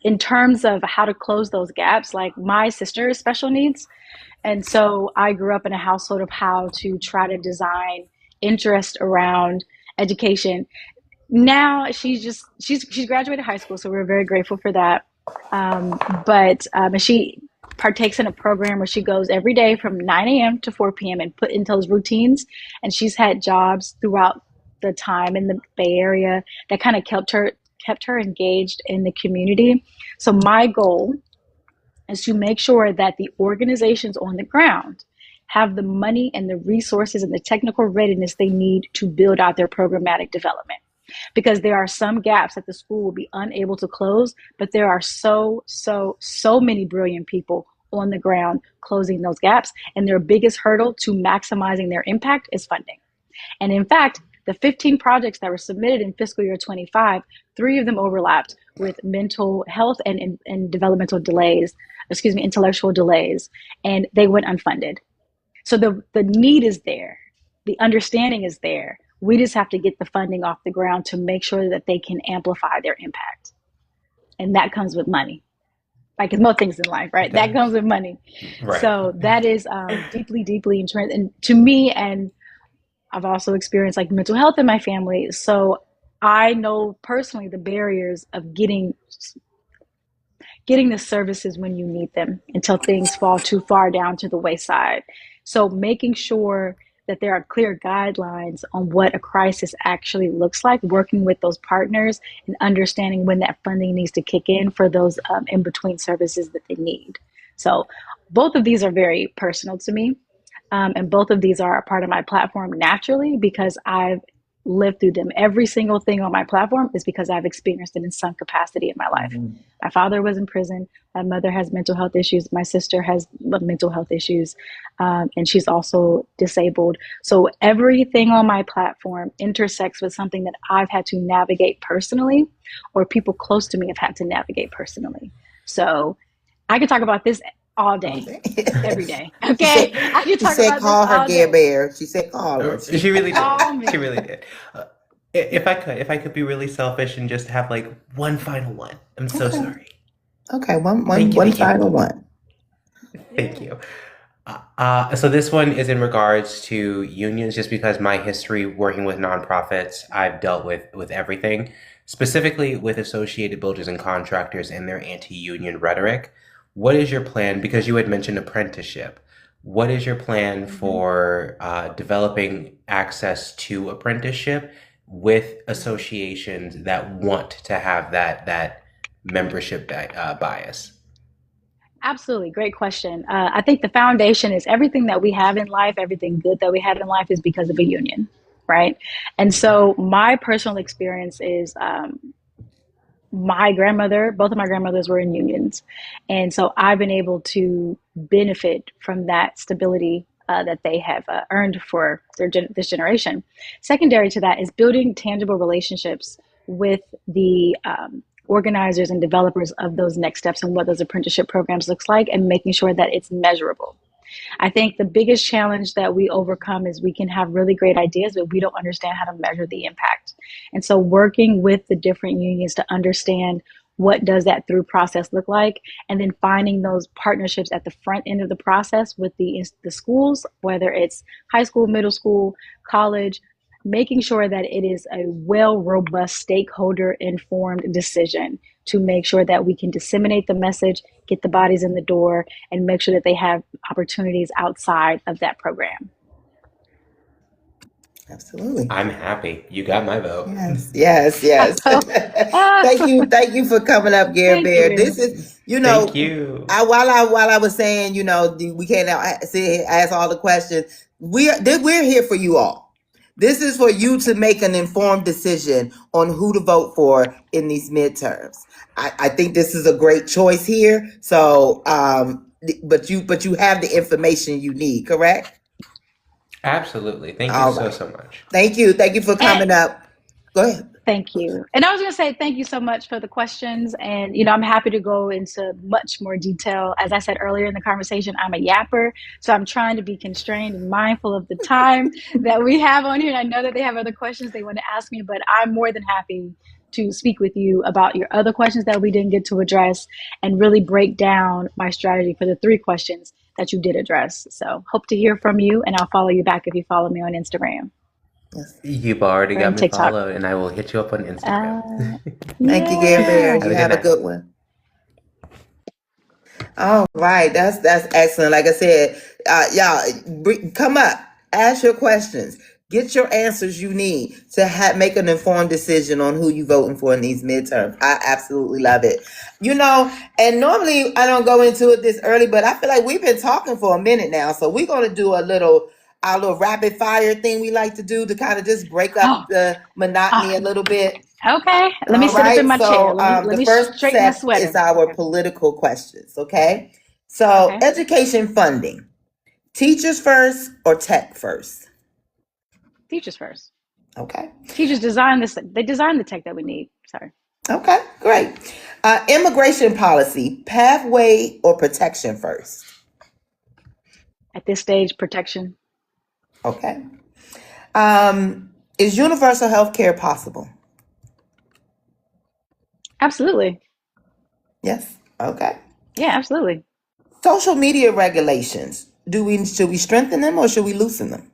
in terms of how to close those gaps, like my sister is special needs. And so I grew up in a household of how to try to design interest around education. Now she's graduated high school, so we're very grateful for that. But she partakes in a program where she goes every day from 9 a.m. to 4 p.m. and put into those routines. And she's had jobs throughout the time in the Bay Area that kind of kept her engaged in the community. So my goal is to make sure that the organizations on the ground have the money and the resources and the technical readiness they need to build out their programmatic development. Because there are some gaps that the school will be unable to close, but there are so many brilliant people on the ground closing those gaps. And their biggest hurdle to maximizing their impact is funding. And in fact, the 15 projects that were submitted in fiscal year 25, 3 of them overlapped with mental health and developmental delays, intellectual delays, and they went unfunded. So the need is there. The understanding is there. We just have to get the funding off the ground to make sure that they can amplify their impact. And that comes with money. Like most things in life, right? That comes with money. Right. So that is deeply entrenched and to me, and I've also experienced like mental health in my family. So I know personally the barriers of getting the services when you need them until things fall too far down to the wayside. So making sure that there are clear guidelines on what a crisis actually looks like, working with those partners and understanding when that funding needs to kick in for those in-between services that they need. So both of these are very personal to me. And both of these are a part of my platform naturally because I've lived through them. Every single thing on my platform is because I've experienced it in some capacity in my life. My father was in prison. My mother has mental health issues. My sister has mental health issues, and she's also disabled. So everything on my platform intersects with something that I've had to navigate personally, or people close to me have had to navigate personally. So I could talk about this all day, every day. Okay, I can talk about call this her all Gare day. Bear. She said call her. She really Call did. me. She really did. If I could be really selfish and just have like one final one. I'm so sorry. Okay, one Thank you. final one. Thank you. So this one is in regards to unions, just because my history working with nonprofits, I've dealt with everything, specifically with Associated Builders and Contractors and their anti-union rhetoric. What is your plan? Because you had mentioned apprenticeship. What is your plan for developing access to apprenticeship with associations that want to have that membership bias? Absolutely. Great question. I think the foundation is everything that we have in life, everything good that we have in life is because of a union, right? And so my personal experience is my grandmother, both of my grandmothers were in unions. And so I've been able to benefit from that stability that they have earned for this generation. Secondary to that is building tangible relationships with the organizers and developers of those next steps and what those apprenticeship programs looks like, and making sure that it's measurable. I think the biggest challenge that we overcome is we can have really great ideas, but we don't understand how to measure the impact. And so working with the different unions to understand what does that through process look like, and then finding those partnerships at the front end of the process with the schools, whether it's high school, middle school, college, making sure that it is a well, robust, stakeholder informed decision to make sure that we can disseminate the message, get the bodies in the door, and make sure that they have opportunities outside of that program. Absolutely. I'm happy. You got my vote. Yes. Thank you for coming up, Gary Bear. This is, Thank you. While I was saying, we can't ask all the questions. We're here for you all. This is for you to make an informed decision on who to vote for in these midterms. I think this is a great choice here. So, but you have the information you need, correct? Absolutely. Thank you so much. Thank you for coming up. Go ahead. Thank you. And I was going to say thank you so much for the questions. And, I'm happy to go into much more detail. As I said earlier in the conversation, I'm a yapper. So I'm trying to be constrained and mindful of the time that we have on here. And I know that they have other questions they want to ask me, but I'm more than happy to speak with you about your other questions that we didn't get to address, and really break down my strategy for the 3 questions that you did address. So hope to hear from you, and I'll follow you back if you follow me on Instagram. Yes. You've already got me followed, and I will hit you up on Instagram. Thank you, Gary Bear. You have a good one. All right, that's excellent. Like I said, y'all come up, ask your questions, get your answers you need to make an informed decision on who you voting for in these midterms. I absolutely love it. And normally I don't go into it this early, but I feel like we've been talking for a minute now, so we're going to do our little rapid fire thing we like to do to kind of just break up the monotony a little bit. Okay, let me sit up in my chair. Let me the first straighten my set sweater. is our political questions, okay? So, education funding, teachers first or tech first? Teachers first. Okay. Teachers design this. They design the tech that we need. Sorry. Okay, great. Immigration policy, pathway or protection first? At this stage, protection. Okay. Is universal health care possible? Absolutely. Yes. Okay. Yeah, absolutely. Social media regulations. Should we strengthen them or should we loosen them?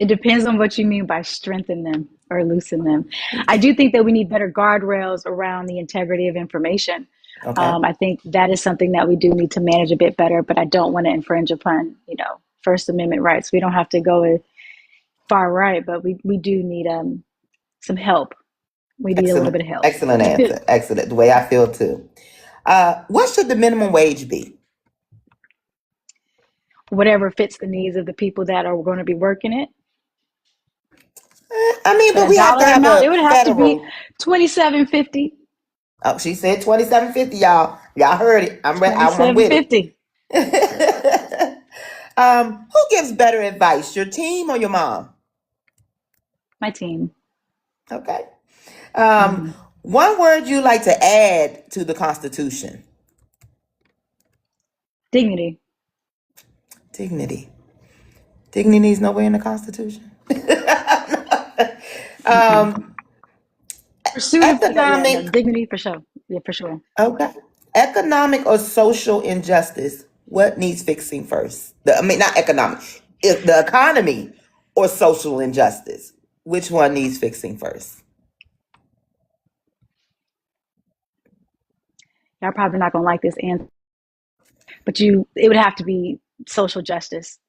It depends on what you mean by strengthen them or loosen them. I do think that we need better guardrails around the integrity of information. Okay. I think that is something that we do need to manage a bit better, but I don't want to infringe upon, First Amendment rights. We don't have to go far right, but we do need some help. We need a little bit of help. Excellent answer. Excellent. The way I feel too. What should the minimum wage be? Whatever fits the needs of the people that are going to be working it. But we have to have it would have to be $27.50. Oh, she said $27.50, y'all. Y'all heard it. I'm with it. Who gives better advice, your team or your mom? My team. Okay. One word you like to add to the Constitution? Dignity. Dignity. Dignity is nowhere in the Constitution. Economic dignity for sure. Yeah, for sure. Okay. Economic or social injustice? What needs fixing first? Not economic. If the economy or social injustice, which one needs fixing first? Y'all probably not gonna like this answer, but it would have to be social justice.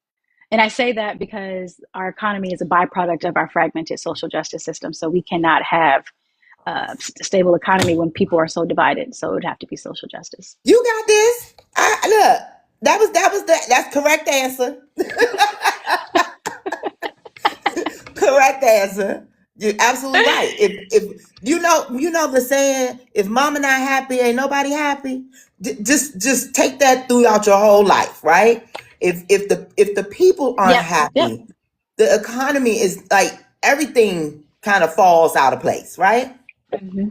And I say that because our economy is a byproduct of our fragmented social justice system. So we cannot have a stable economy when people are so divided. So it would have to be social justice. You got this. Look, that's correct answer. Correct answer. You're absolutely right. If you know the saying, if mama not happy, ain't nobody happy. Just take that throughout your whole life, right? If the people aren't happy, the economy is like everything kind of falls out of place, right? Mm-hmm.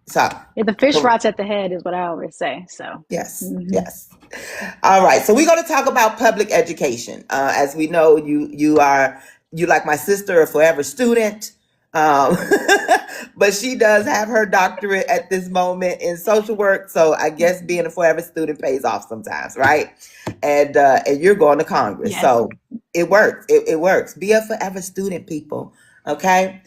So the fish rots at the head is what I always say. So yes. All right. So we're going to talk about public education. As we know, you like my sister, a forever student. But she does have her doctorate at this moment in social work. So I guess being a forever student pays off sometimes, right? And you're going to Congress. Yes. So it works. It works. Be a forever student, people. Okay.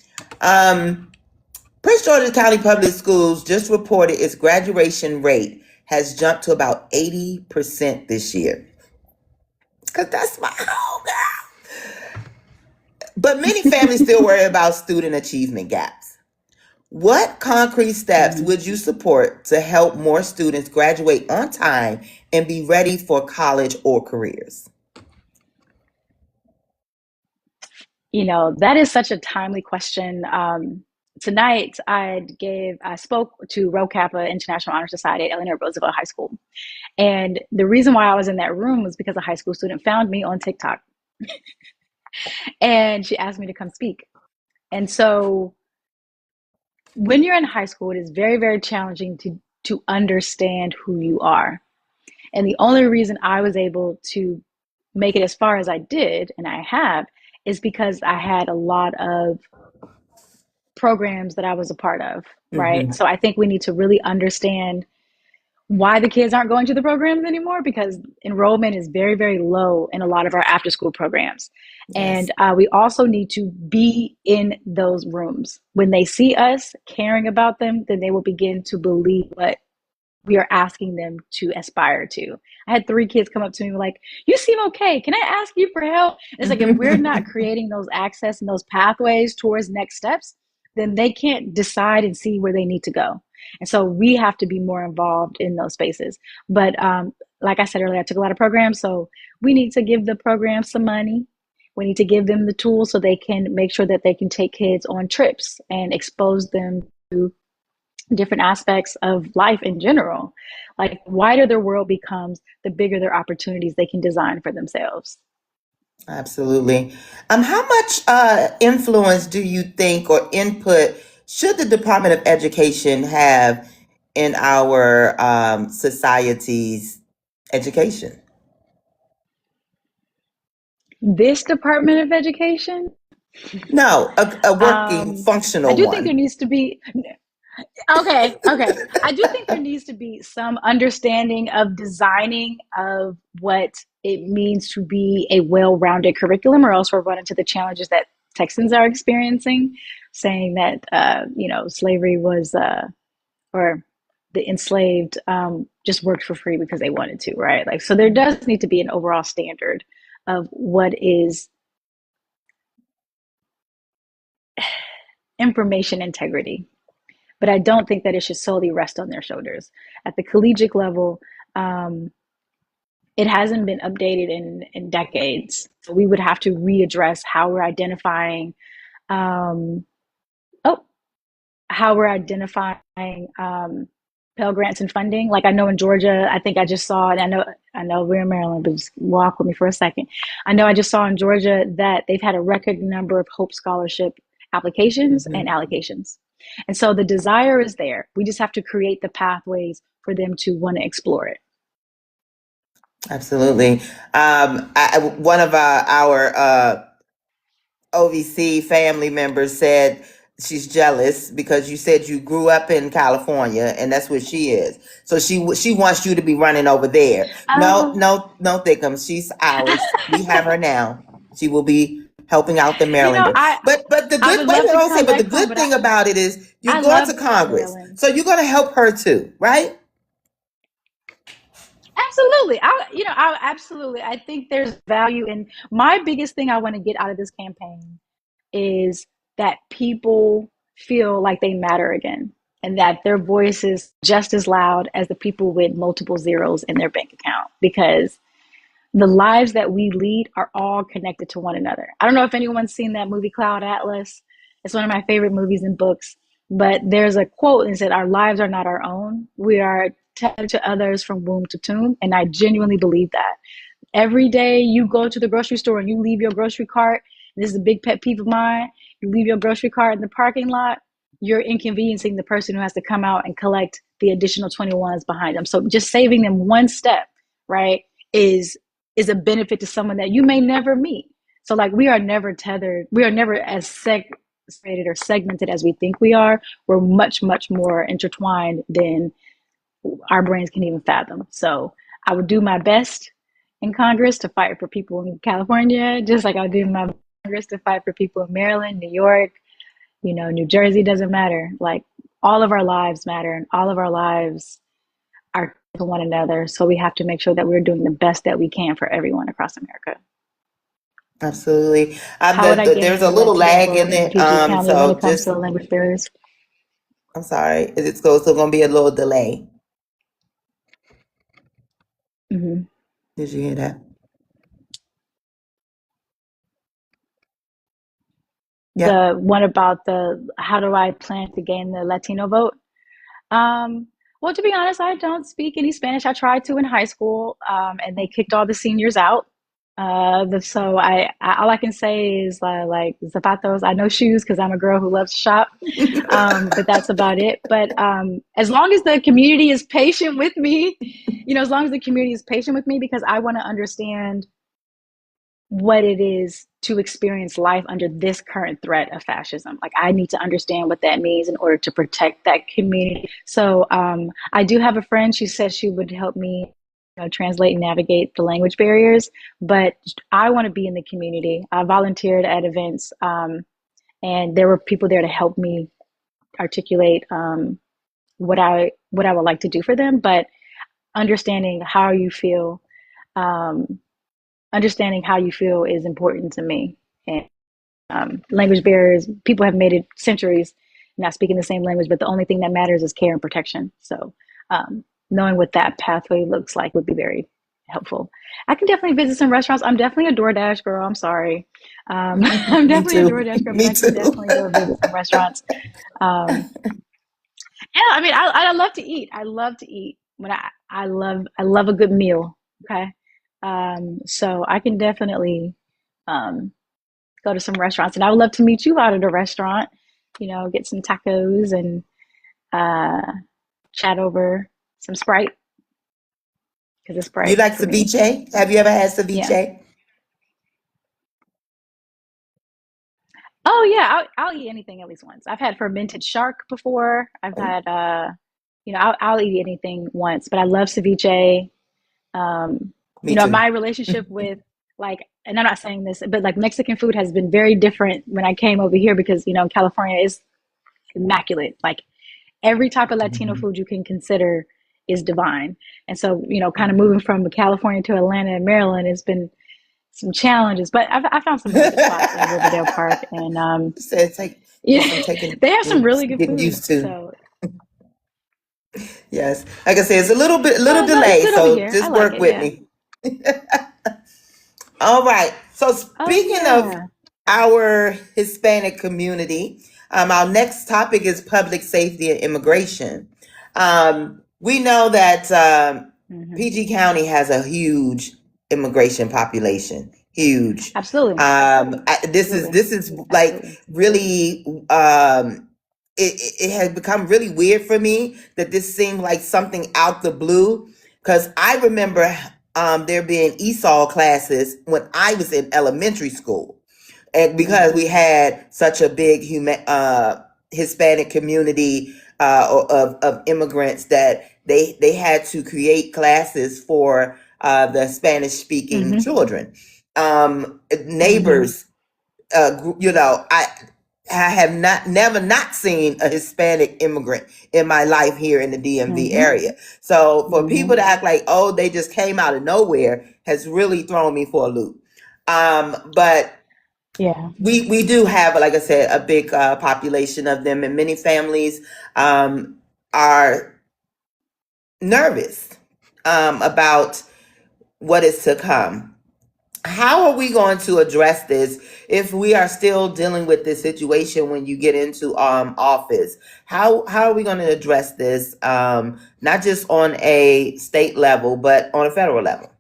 Prince George's County Public Schools just reported its graduation rate has jumped to about 80% this year. Because that's my home, girl. But many families still worry about student achievement gaps. What concrete steps would you support to help more students graduate on time and be ready for college or careers? That is such a timely question. Tonight, I spoke to Rho Kappa International Honor Society at Eleanor Roosevelt High School. And the reason why I was in that room was because a high school student found me on TikTok. And she asked me to come speak. And so when you're in high school, it is very, very challenging to understand who you are. And the only reason I was able to make it as far as I did, and I have, is because I had a lot of programs that I was a part of, right? Mm-hmm. So I think we need to really understand why the kids aren't going to the programs anymore, because enrollment is very, very low in a lot of our after school programs. Yes. And we also need to be in those rooms. When they see us caring about them, then they will begin to believe what we are asking them to aspire to. I had 3 kids come up to me like, "You seem okay. Can I ask you for help?" And it's like, if we're not creating those access and those pathways towards next steps, then they can't decide and see where they need to go. And so we have to be more involved in those spaces. But like I said earlier, I took a lot of programs. So we need to give the programs some money. We need to give them the tools so they can make sure that they can take kids on trips and expose them to different aspects of life in general. Like, the wider their world becomes, the bigger their opportunities they can design for themselves. Absolutely. How much influence do you think or input should the Department of Education have in our society's education? This Department of Education? No, a working, functional one. I do think there needs to be... Okay. I do think there needs to be some understanding of designing of what it means to be a well-rounded curriculum, or else we're running into the challenges that Texans are experiencing, saying that, slavery was, or the enslaved just worked for free because they wanted to, right? Like, so there does need to be an overall standard of what is information integrity. But I don't think that it should solely rest on their shoulders. At the collegiate level, it hasn't been updated in decades. So we would have to readdress how we're identifying, Pell Grants and funding. Like, I know in Georgia, I think I just saw, and I know we're in Maryland, but just walk with me for a second. I know I just saw in Georgia that they've had a record number of Hope Scholarship applications and allocations. And so the desire is there. We just have to create the pathways for them to want to explore it. Absolutely. One of our OVC family members said she's jealous because you said you grew up in California, and that's where she is. So she wants you to be running over there. No, Thickums. She's ours. We have her now. She will be helping out the Marylander. But the good thing about it is you're going to Congress. So you're going to help her too, right? Absolutely. I think there's value in, my biggest thing I want to get out of this campaign is that people feel like they matter again, and that their voice is just as loud as the people with multiple zeros in their bank account, because the lives that we lead are all connected to one another. I don't know if anyone's seen that movie Cloud Atlas. It's one of my favorite movies and books, but there's a quote that said, our lives are not our own. We are tethered to others from womb to tomb. And I genuinely believe that. Every day you go to the grocery store and you leave your grocery cart, and this is a big pet peeve of mine, you leave your grocery cart in the parking lot, you're inconveniencing the person who has to come out and collect the additional 21s behind them. So just saving them one step, right, is a benefit to someone that you may never meet. So like, we are never tethered. We are never as segregated or segmented as we think we are. We're much, much more intertwined than our brains can even fathom. So I would do my best in Congress to fight for people in California, just like I'll do my Congress to fight for people in Maryland, New York, New Jersey, doesn't matter. Like, all of our lives matter, and all of our lives are to one another. So we have to make sure that we're doing the best that we can for everyone across America. Absolutely. How would I gain There's a the little Latino lag vote in in it. PG County when So it comes just, to language barriers? I'm sorry, it's still going to be a little delay. Mm-hmm. Did you hear that? Yeah. The one about how do I plan to gain the Latino vote? Well, to be honest, I don't speak any Spanish. I tried to in high school, and they kicked all the seniors out. So all I can say is like zapatos. I know shoes because I'm a girl who loves to shop, but that's about it. But as long as the community is patient with me, because I want to understand what it is to experience life under this current threat of fascism. Like, I need to understand what that means in order to protect that community. So I do have a friend. She said she would help me translate and navigate the language barriers, but I want to be in the community. I volunteered at events, and there were people there to help me articulate what I would like to do for them. But understanding how you feel is important to me. And language barriers, people have made it centuries not speaking the same language, but the only thing that matters is care and protection. So knowing what that pathway looks like would be very helpful. I can definitely visit some restaurants. I'm definitely a DoorDash girl. I'm sorry. I'm Me definitely a too. DoorDash girl, but Me I can definitely go too. visit some restaurants. Yeah, I mean, I love to eat. I love to eat. When I love a good meal. Okay. So I can definitely go to some restaurants, and I would love to meet you out at a restaurant, get some tacos and chat over some Sprite, because it's You Sprite like for me. ceviche? Have you ever had Yeah. ceviche? Oh yeah, I'll eat anything at least once. I've had fermented shark before. I've had I'll eat anything once, but I love ceviche. Me too. My relationship with, like, and I'm not saying this, but like, Mexican food has been very different when I came over here, because California is immaculate. Like, every type of Latino food you can consider is divine. And so, kind of moving from California to Atlanta and Maryland has been some challenges, but I found some really good spots in Riverdale Park, and So it's like yeah, they have some really good getting food. used to. So Yes, like I said, it's a little no, it's delay, good over so here. I just like work it. with Yeah. me. All right. So Oh speaking of yeah. our Hispanic community, our next topic is public safety and immigration. We know that Mhm. PG County has a huge immigration population. Huge. Absolutely. This is like Absolutely. really it has become really weird for me that this seemed like something out the blue, because I remember there being ESOL classes when I was in elementary school, and because we had such a big Hispanic community of immigrants, that they had to create classes for the Spanish speaking children. Neighbors, I have never not seen a Hispanic immigrant in my life here in the DMV area. So for people to act like, oh, they just came out of nowhere has really thrown me for a loop. But Yeah. we do have, like I said, a big population of them, and many families are nervous about what is to come. How are we going to address this if we are still dealing with this situation when you get into office? How are we going to address this, not just on a state level, but on a federal level?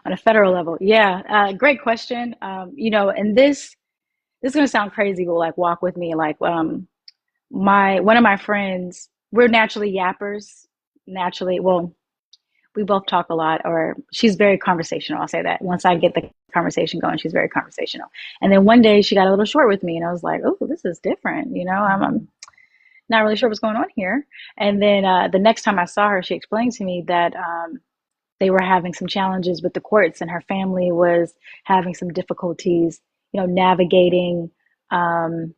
On a federal level, yeah, great question. And this is going to sound crazy, but like walk with me. Like one of my friends, we're naturally yappers. Naturally, well, we both talk a lot, or she's very conversational. I'll say that. Once I get the conversation going, she's very conversational. And then one day she got a little short with me, and I was like, "Oh, this is different." I'm not really sure what's going on here. And then the next time I saw her, she explained to me that they were having some challenges with the courts, and her family was having some difficulties, navigating the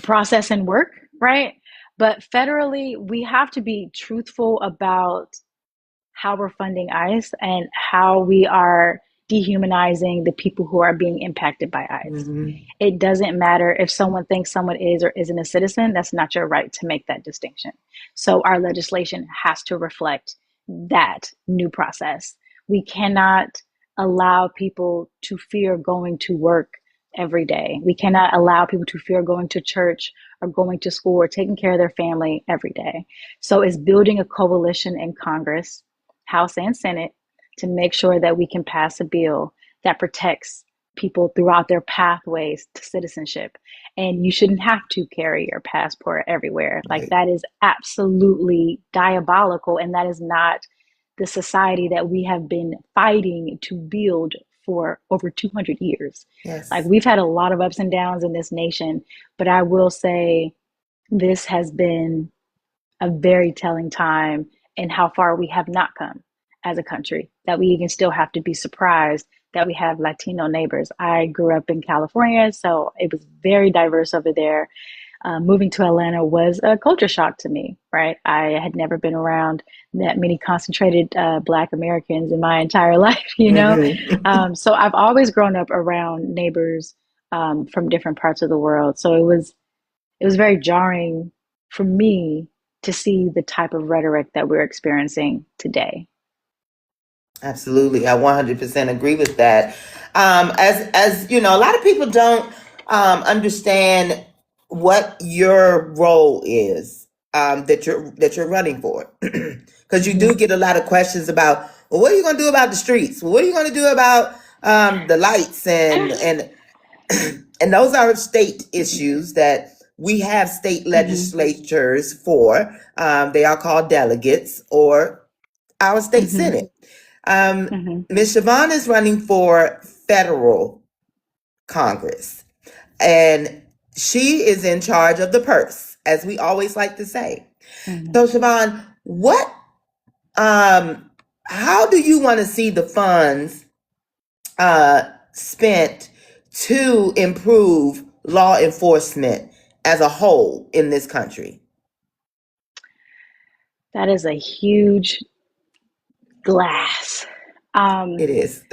process and work, right? But federally, we have to be truthful about how we're funding ICE and how we are dehumanizing the people who are being impacted by ICE. It doesn't matter if someone thinks someone is or isn't a citizen. That's not your right to make that distinction. So our legislation has to reflect that new process. We cannot allow people to fear going to work every day. We cannot allow people to fear going to church or going to school or taking care of their family every day. So it's building a coalition in Congress, House and Senate, to make sure that we can pass a bill that protects people throughout their pathways to citizenship. And you shouldn't have to carry your passport everywhere. Like, that is absolutely diabolical. And that is not the society that we have been fighting to build for over 200 years. Yes. Like, we've had a lot of ups and downs in this nation, but I will say this has been a very telling time in how far we have not come as a country, that we even still have to be surprised that we have Latino neighbors. I grew up in California, so it was very diverse over there. Moving to Atlanta was a culture shock to me, right? I had never been around that many concentrated Black Americans in my entire life, So I've always grown up around neighbors from different parts of the world. So it was very jarring for me to see the type of rhetoric that we're experiencing today. Absolutely. I 100% agree with that. As you know, a lot of people don't understand what your role is, that you're running for. Because you do get a lot of questions about, well, what are you going to do about the streets? Well, what are you going to do about the lights and those are state issues that we have state legislatures for. They are called delegates, or our state Senate. Ms. Shavonne is running for federal Congress, and she is in charge of the purse, as we always like to say. So, Shavonne, how do you want to see the funds spent to improve law enforcement as a whole in this country? That is a huge glass. It is.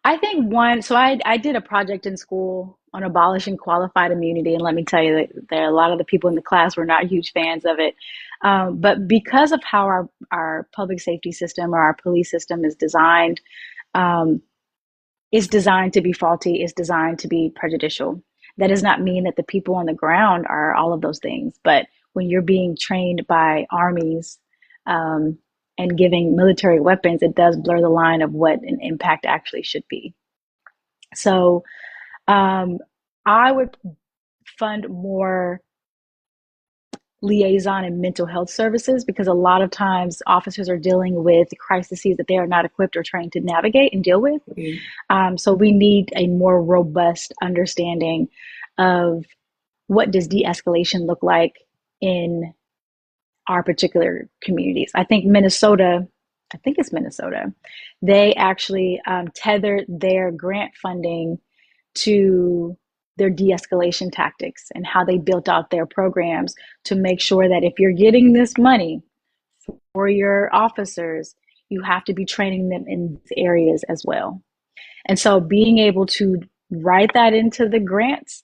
I think so I did a project in school on abolishing qualified immunity, and let me tell you that there are a lot of the people in the class were not huge fans of it. But because of how our public safety system or our police system is designed, it's designed to be faulty, it's designed to be prejudicial. That does not mean that the people on the ground are all of those things, but when you're being trained by armies, and giving military weapons, it does blur the line of what an impact actually should be. So I would fund more liaison and mental health services, because a lot of times officers are dealing with crises that they are not equipped or trained to navigate and deal with. So we need a more robust understanding of what does de-escalation look like in our particular communities. I think it's Minnesota, they actually tethered their grant funding to their de-escalation tactics and how they built out their programs to make sure that if you're getting this money for your officers, you have to be training them in these areas as well. And so being able to write that into the grants,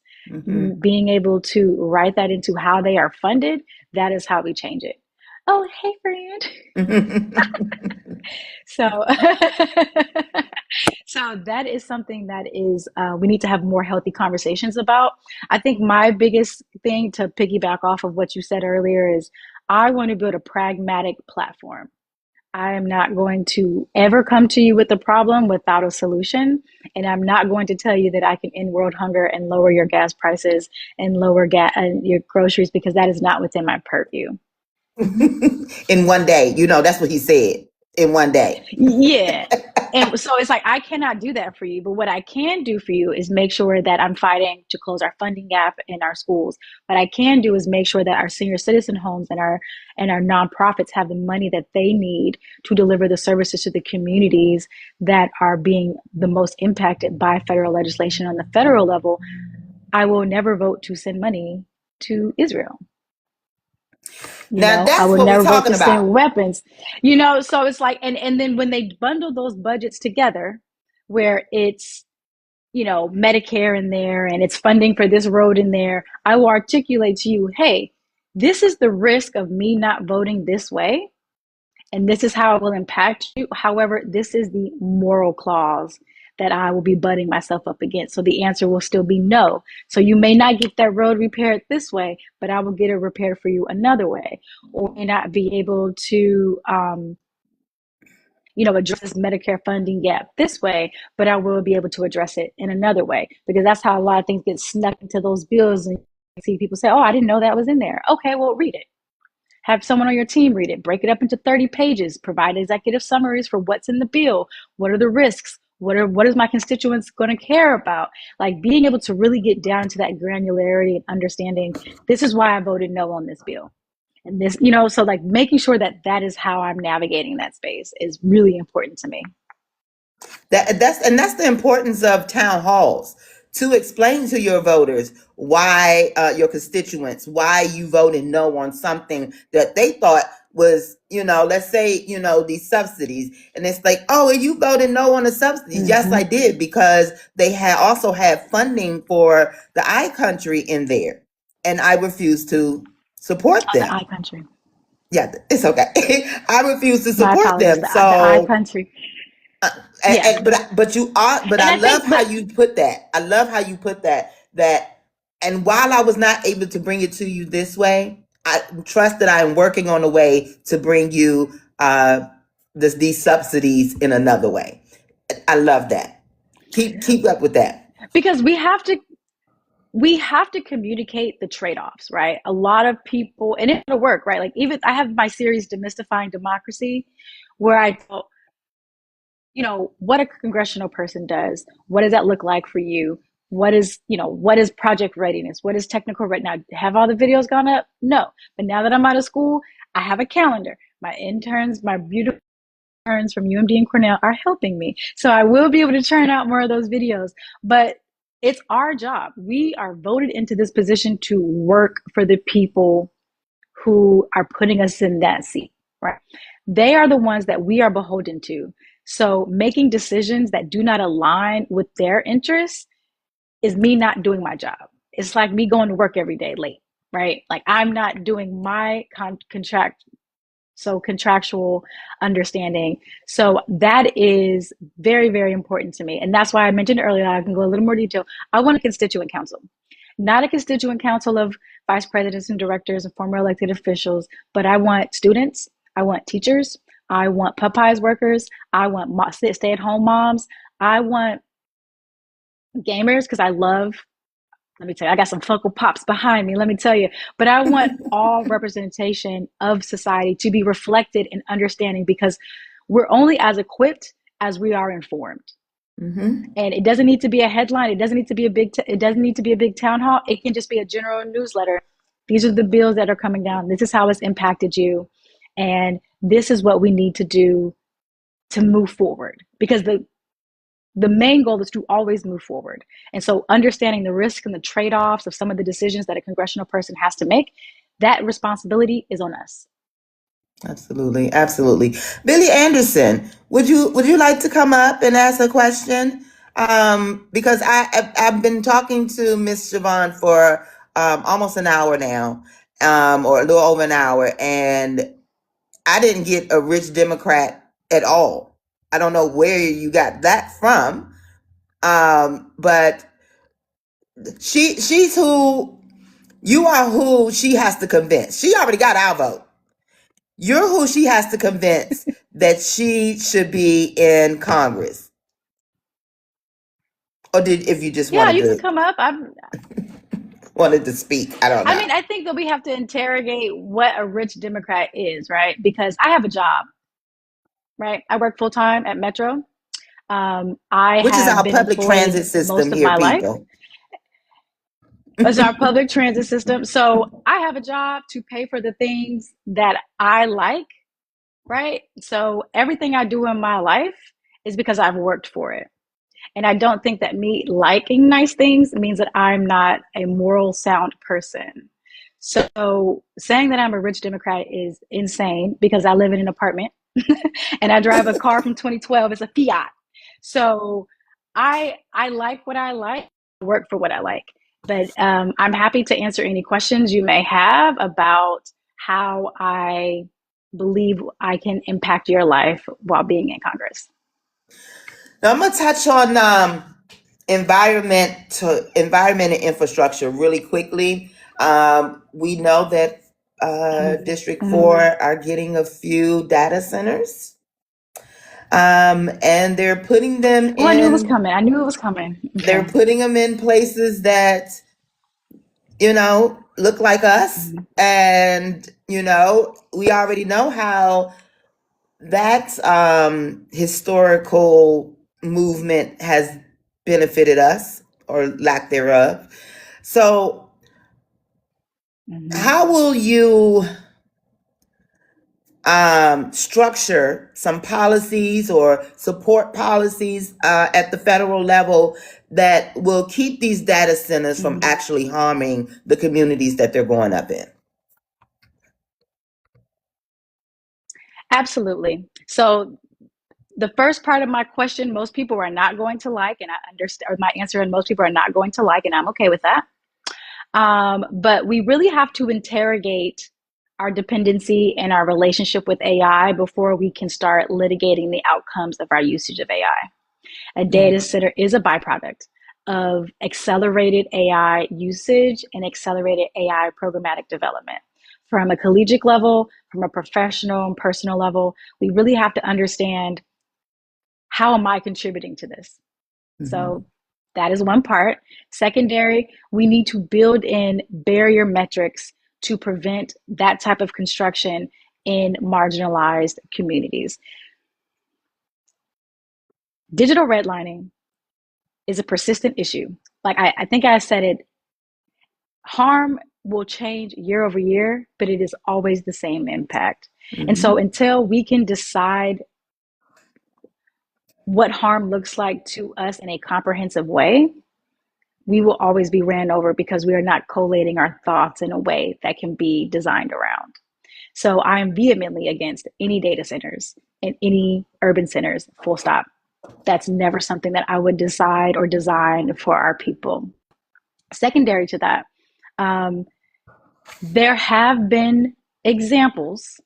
being able to write that into how they are funded, that is how we change it. Oh, hey, friend. So, so that is something that is we need to have more healthy conversations about. I think my biggest thing, to piggyback off of what you said earlier, is I want to build a pragmatic platform. I am not going to ever come to you with a problem without a solution. And I'm not going to tell you that I can end world hunger and lower your gas prices and lower your groceries, because that is not within my purview. In one day, that's what he said. In one day. Yeah. And so it's like, I cannot do that for you. But what I can do for you is make sure that I'm fighting to close our funding gap in our schools. What I can do is make sure that our senior citizen homes and our nonprofits have the money that they need to deliver the services to the communities that are being the most impacted by federal legislation on the federal level. I will never vote to send money to Israel. Now that's I would what never we're talking about. Send weapons. So it's like, and then when they bundle those budgets together, where it's, Medicare in there and it's funding for this road in there, I will articulate to you, hey, this is the risk of me not voting this way, and this is how it will impact you. However, this is the moral clause that I will be butting myself up against. So the answer will still be no. So you may not get that road repaired this way, but I will get it repaired for you another way, or may not be able to, address this Medicare funding gap this way, but I will be able to address it in another way, because that's how a lot of things get snuck into those bills. And you see people say, oh, I didn't know that was in there. Okay, well, read it. Have someone on your team read it, break it up into 30 pages, provide executive summaries for what's in the bill. What are the risks? What is my constituents going to care about? Like, being able to really get down to that granularity and understanding, this is why I voted no on this bill. And this, so like making sure that is how I'm navigating that space is really important to me. That's the importance of town halls, to explain to your voters why, your constituents, why you voted no on something that they thought was, let's say, these subsidies. And it's like, oh, you voted no on the subsidies. Yes, I did, because they also had funding for the iCountry in there. And I refused to support them. The iCountry. Yeah, it's okay. I refuse to support them. So the iCountry. But I love how you put that. I love how you put that. And while I was not able to bring it to you this way, I trust that I am working on a way to bring you these subsidies in another way. I love that. Keep up with that. Because we have to communicate the trade-offs, right? A lot of people, and it'll work, right? Like, even I have my series Demystifying Democracy, where I tell, what a congressional person does. What does that look like for you? What is project readiness? What is technical right now? Have all the videos gone up? No. But now that I'm out of school, I have a calendar. My interns, my beautiful interns from UMD and Cornell are helping me. So I will be able to churn out more of those videos. But it's our job. We are voted into this position to work for the people who are putting us in that seat, right? They are the ones that we are beholden to. So making decisions that do not align with their interests is me not doing my job. It's like me going to work every day late, right? Like, I'm not doing my contractual understanding. So that is very, very important to me. And that's why I mentioned earlier, I can go a little more detail. I want a constituent council, not a constituent council of vice presidents and directors and former elected officials, but I want students, I want teachers, I want Popeyes workers, I want stay-at-home moms, I want gamers, because let me tell you, I got some Funko Pops behind me, let me tell you. But I want all representation of society to be reflected in understanding, because we're only as equipped as we are informed. And it doesn't need to be a headline. It doesn't need to be it doesn't need to be a big town hall. It can just be a general newsletter. These are the bills that are coming down. This is how it's impacted you. And this is what we need to do to move forward. Because the main goal is to always move forward. And so understanding the risk and the trade-offs of some of the decisions that a congressional person has to make, that responsibility is on us. Absolutely, absolutely. Billy Anderson, would you like to come up and ask a question? Because I've been talking to Miss Shavonne for almost an hour now, or a little over an hour, and I didn't get a rich Democrat at all. I don't know where you got that from, but she's who you are. Who she has to convince. She already got our vote. You're who she has to convince that she should be in Congress. Or if you just Yeah, you can come up. wanted to speak. I don't know. I mean, I think that we have to interrogate what a rich Democrat is, right? Because I have a job, right? I work full time at Metro. Which is our public transit system here, people. It's our public transit system. So I have a job to pay for the things that I like, right? So everything I do in my life is because I've worked for it. And I don't think that me liking nice things means that I'm not a moral sound person. So saying that I'm a rich Democrat is insane because I live in an apartment and I drive a car from 2012. It's a Fiat. So I like what I like, work for what I like. But I'm happy to answer any questions you may have about how I believe I can impact your life while being in Congress. Now I'm gonna touch on environment and infrastructure really quickly. We know that District 4 are getting a few data centers. And they're putting them in. I knew it was coming. Okay. They're putting them in places that, look like us. And, we already know how that historical movement has benefited us, or lack thereof. So how will you structure some policies or support policies at the federal level that will keep these data centers from actually harming the communities that they're going up in? Absolutely. So the first part of my question, most people are not going to like, and I understand, or my answer, and most people are not going to like, and I'm okay with that. But we really have to interrogate our dependency and our relationship with AI before we can start litigating the outcomes of our usage of AI. A data center is a byproduct of accelerated AI usage and accelerated AI programmatic development. From a collegiate level, from a professional and personal level, we really have to understand, how am I contributing to this? So that is one part. Secondary, we need to build in barrier metrics to prevent that type of construction in marginalized communities. Digital redlining is a persistent issue. Like I think I said it, harm will change year over year, but it is always the same impact. And so until we can decide what harm looks like to us in a comprehensive way, we will always be ran over because we are not collating our thoughts in a way that can be designed around. So I am vehemently against any data centers in any urban centers, full stop. That's never something that I would decide or design for our people. Secondary to that, there have been examples,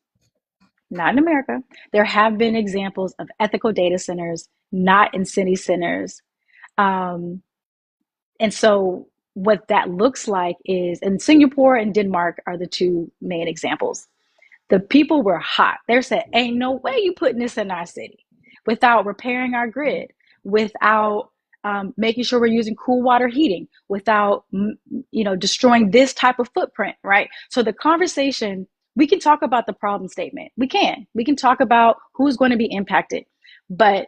not in America, there have been examples of ethical data centers, not in city centers. And so what that looks like is, and Singapore and Denmark are the two main examples. The people were hot. They said, ain't no way you putting this in our city without repairing our grid, without making sure we're using cool water heating, without destroying this type of footprint, right? So the conversation, we can talk about the problem statement. We can talk about who's going to be impacted, but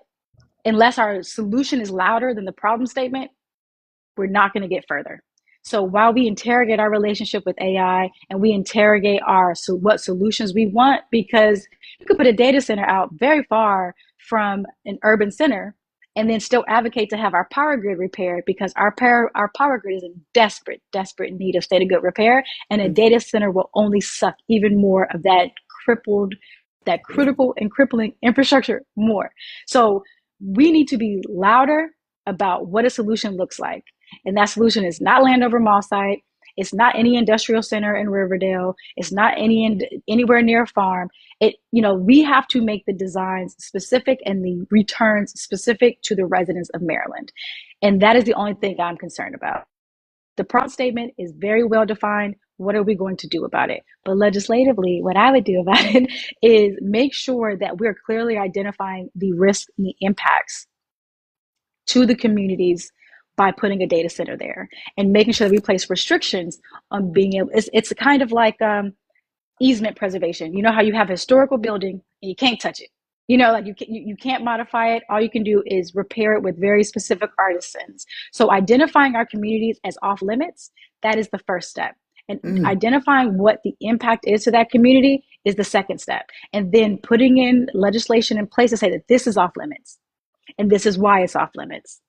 unless our solution is louder than the problem statement, we're not going to get further. So while we interrogate our relationship with AI and we interrogate what solutions we want, because you could put a data center out very far from an urban center and then still advocate to have our power grid repaired, because our power grid is in desperate need of state of good repair, and a data center will only suck even more of that critical and crippling infrastructure more. So we need to be louder about what a solution looks like. And that solution is not Landover Mall site. It's not any industrial center in Riverdale. It's not anywhere near a farm. We have to make the designs specific and the returns specific to the residents of Maryland. And that is the only thing I'm concerned about. The prompt statement is very well defined. What are we going to do about it? But legislatively, what I would do about it is make sure that we're clearly identifying the risks and the impacts to the communities by putting a data center there, and making sure that we place restrictions on being able, it's kind of like easement preservation. You know how you have a historical building and you can't touch it. Like you can't modify it. All you can do is repair it with very specific artisans. So identifying our communities as off limits, that is the first step. And identifying what the impact is to that community is the second step. And then putting in legislation in place to say that this is off limits and this is why it's off limits.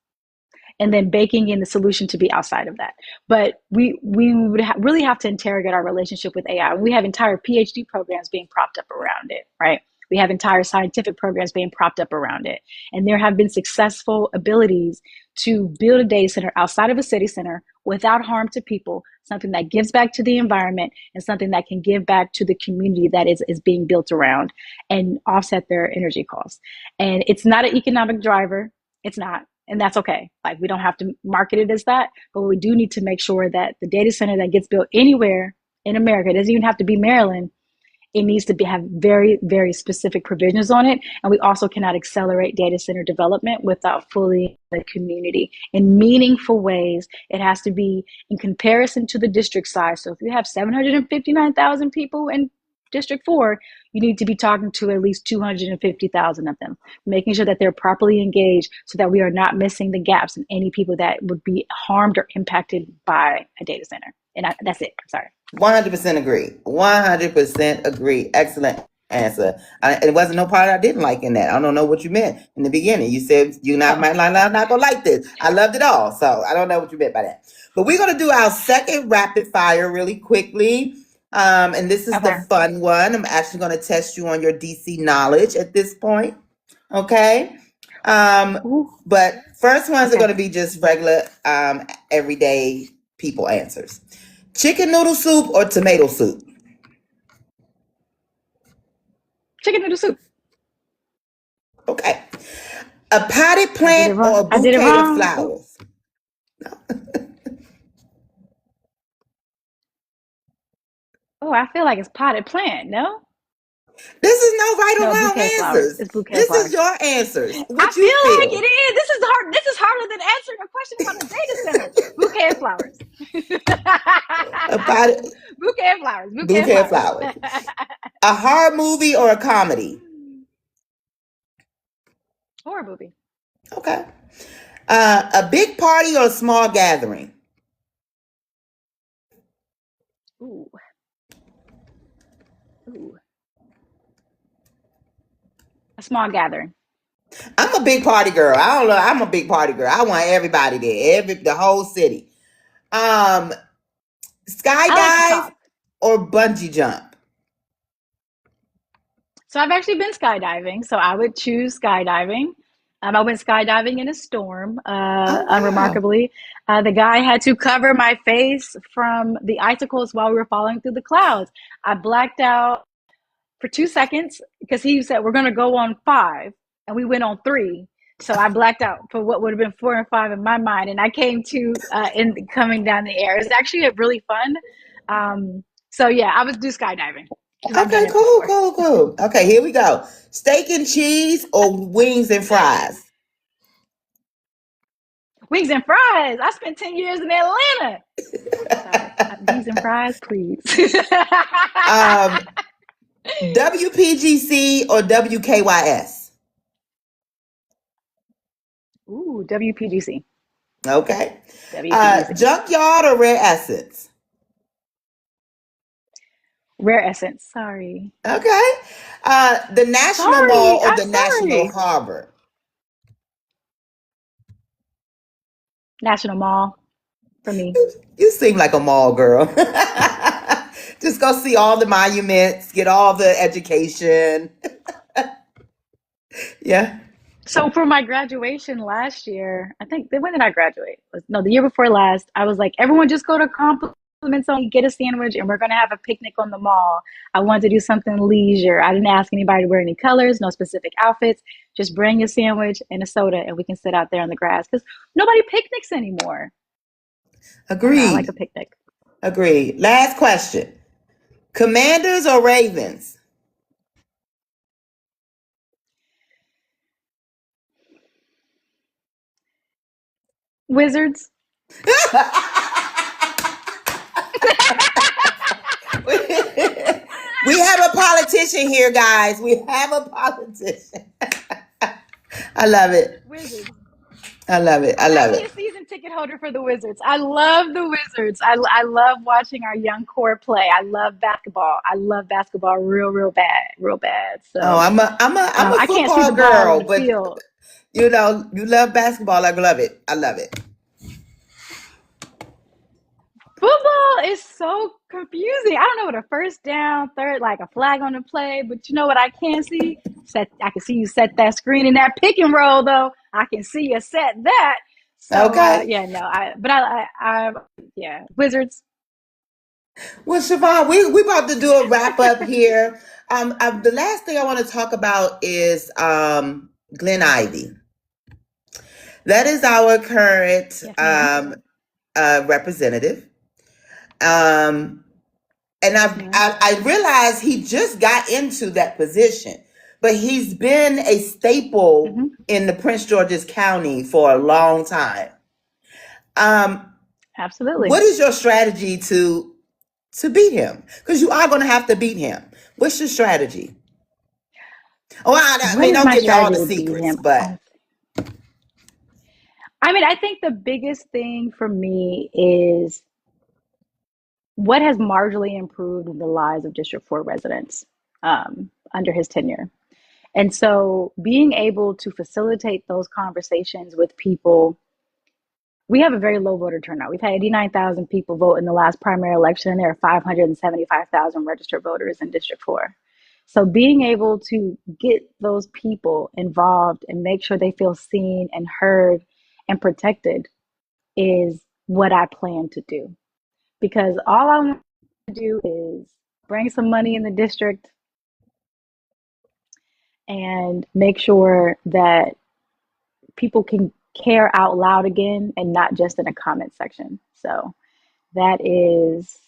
And then baking in the solution to be outside of that. But we would really have to interrogate our relationship with AI. We have entire PhD programs being propped up around it, right? We have entire scientific programs being propped up around it. And there have been successful abilities to build a data center outside of a city center without harm to people, something that gives back to the environment and something that can give back to the community that is being built around and offset their energy costs. And it's not an economic driver. It's not. And that's okay. Like, we don't have to market it as that, but we do need to make sure that the data center that gets built anywhere in America, it doesn't even have to be Maryland, it needs to have very, very specific provisions on it. And we also cannot accelerate data center development without fully the community in meaningful ways. It has to be in comparison to the district size. So if you have 759,000 people in District 4, you need to be talking to at least 250,000 of them, making sure that they're properly engaged so that we are not missing the gaps in any people that would be harmed or impacted by a data center. And that's it. I'm sorry. 100% agree. 100% agree. Excellent answer. It wasn't no part I didn't like in that. I don't know what you meant in the beginning. You said might not gonna like this. I loved it all. So I don't know what you meant by that. But we're gonna do our second rapid fire really quickly. And this is the fun one. I'm actually gonna test you on your DC knowledge at this point. Okay. But first ones are gonna be just regular everyday people answers. Chicken noodle soup or tomato soup? Chicken noodle soup. Okay. A potted plant or a bouquet of flowers? Oh, I feel like it's potted plant, no? This is no right or wrong answers. This is your answers. I feel like it is. This is hard. This is harder than answering a question about a data center. Bouquet of flowers. Bouquet of flowers. Bouquet of flowers. A horror movie or a comedy? Horror movie. Okay. A big party or a small gathering? Ooh. A small gathering. I'm a big party girl. I don't know. I'm a big party girl. I want everybody there, the whole city. Skydive or bungee jump? So I've actually been skydiving. So I would choose skydiving. I went skydiving in a storm, unremarkably. The guy had to cover my face from the icicles while we were falling through the clouds. I blacked out for 2 seconds because he said, we're going to go on 5. And we went on 3. So I blacked out for what would have been 4 and 5 in my mind. And I came to coming down the air. It's actually really fun. So yeah, I would do skydiving. Okay, cool. Okay, here we go. Steak and cheese or wings and fries? Wings and fries. I spent 10 years in Atlanta. Sorry. Wings and fries, please. WPGC or WKYS? Ooh, WPGC. Okay. WPGC. Junkyard or Rare Essence? Rare Essence. Sorry. Okay. The National Mall or the National Harbor? National Mall for me. You seem like a mall girl. Just go see all the monuments, get all the education. Yeah. So for my graduation last year, I think when did I graduate? No, the year before last. I was like, everyone just go to Compliments Only, get a sandwich, and we're gonna have a picnic on the mall. I wanted to do something leisure. I didn't ask anybody to wear any colors, no specific outfits. Just bring a sandwich and a soda, and we can sit out there on the grass because nobody picnics anymore. I don't know, I like a Agreed. picnic. Agreed. Last question. Commanders or Ravens? Wizards. We have a politician here, guys. We have a politician. I love it. Wizards. I love it. I I'm love actually a it. season ticket holder for the Wizards. I love the Wizards. I love watching our young core play. I love basketball. I love basketball real bad, real bad. Oh, So I'm a I can't see football the ball on girl, the but field. you know, you love basketball. I love it. I love it. Football is so confusing. I don't know what a first down, third, like a flag on the play, but you know what I can see? I can see you set that screen in that pick and roll though. I can see you set that. So Okay. yeah, no, yeah, Wizards. Well, Shavonne, we about to do a wrap up here. The last thing I want to talk about is Glenn Ivy. That is our current Yes, ma'am. representative. Um, and Yes, ma'am. I realized he just got into that position, but he's been a staple Hmm. in the Prince George's County for a long time. Um, Absolutely. what is your strategy to beat him? Because you are going to have to beat him. What's your strategy? Oh, I What mean, is don't my give me all the strategy to beat secrets, him? but I mean, I think the biggest thing for me is what has marginally improved the lives of District 4 residents under his tenure. And so being able to facilitate those conversations with people, we have a very low voter turnout. We've had 89,000 people vote in the last primary election, and there are 575,000 registered voters in District 4. So being able to get those people involved and make sure they feel seen and heard and protected is what I plan to do. Because all I want to do is bring some money in the district and make sure that people can care out loud again and not just in a comment section. So that is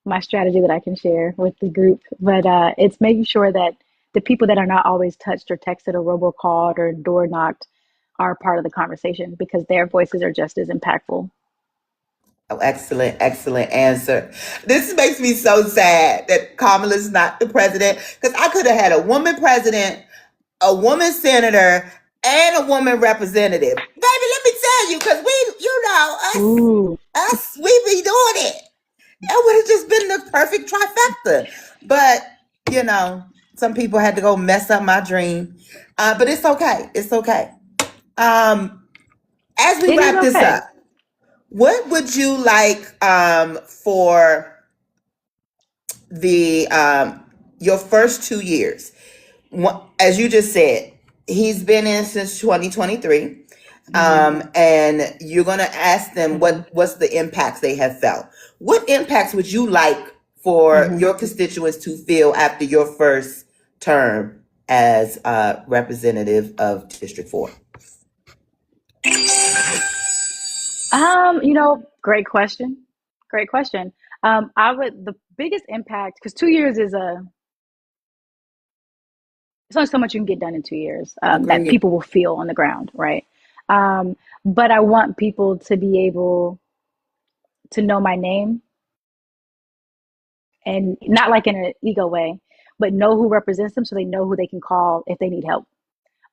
my strategy that I can share with the group. But it's making sure that the people that are not always touched or texted or robocalled or door knocked are part of the conversation because their voices are just as impactful. oh, excellent, excellent answer. This makes me so sad that Kamala's not the president because I could have had a woman president, a woman senator, and a woman representative. Baby, let me tell you, because Ooh. we be doing it. That would have just been the perfect trifecta. But, some people had to go mess up my dream. But it's okay. It's okay. As we It is wrap this okay. up, what would you like for the your first 2 years? As you just said, he's been in since 2023. And you're going to ask them what's the impacts they have felt. What impacts would you like for your constituents to feel after your first term as representative of District 4? Great question. Great question. The biggest impact, because 2 years is it's only so much you can get done in 2 years that Agreed. people will feel on the ground, right? But I want people to be able to know my name and not like in an ego way, but know who represents them so they know who they can call if they need help.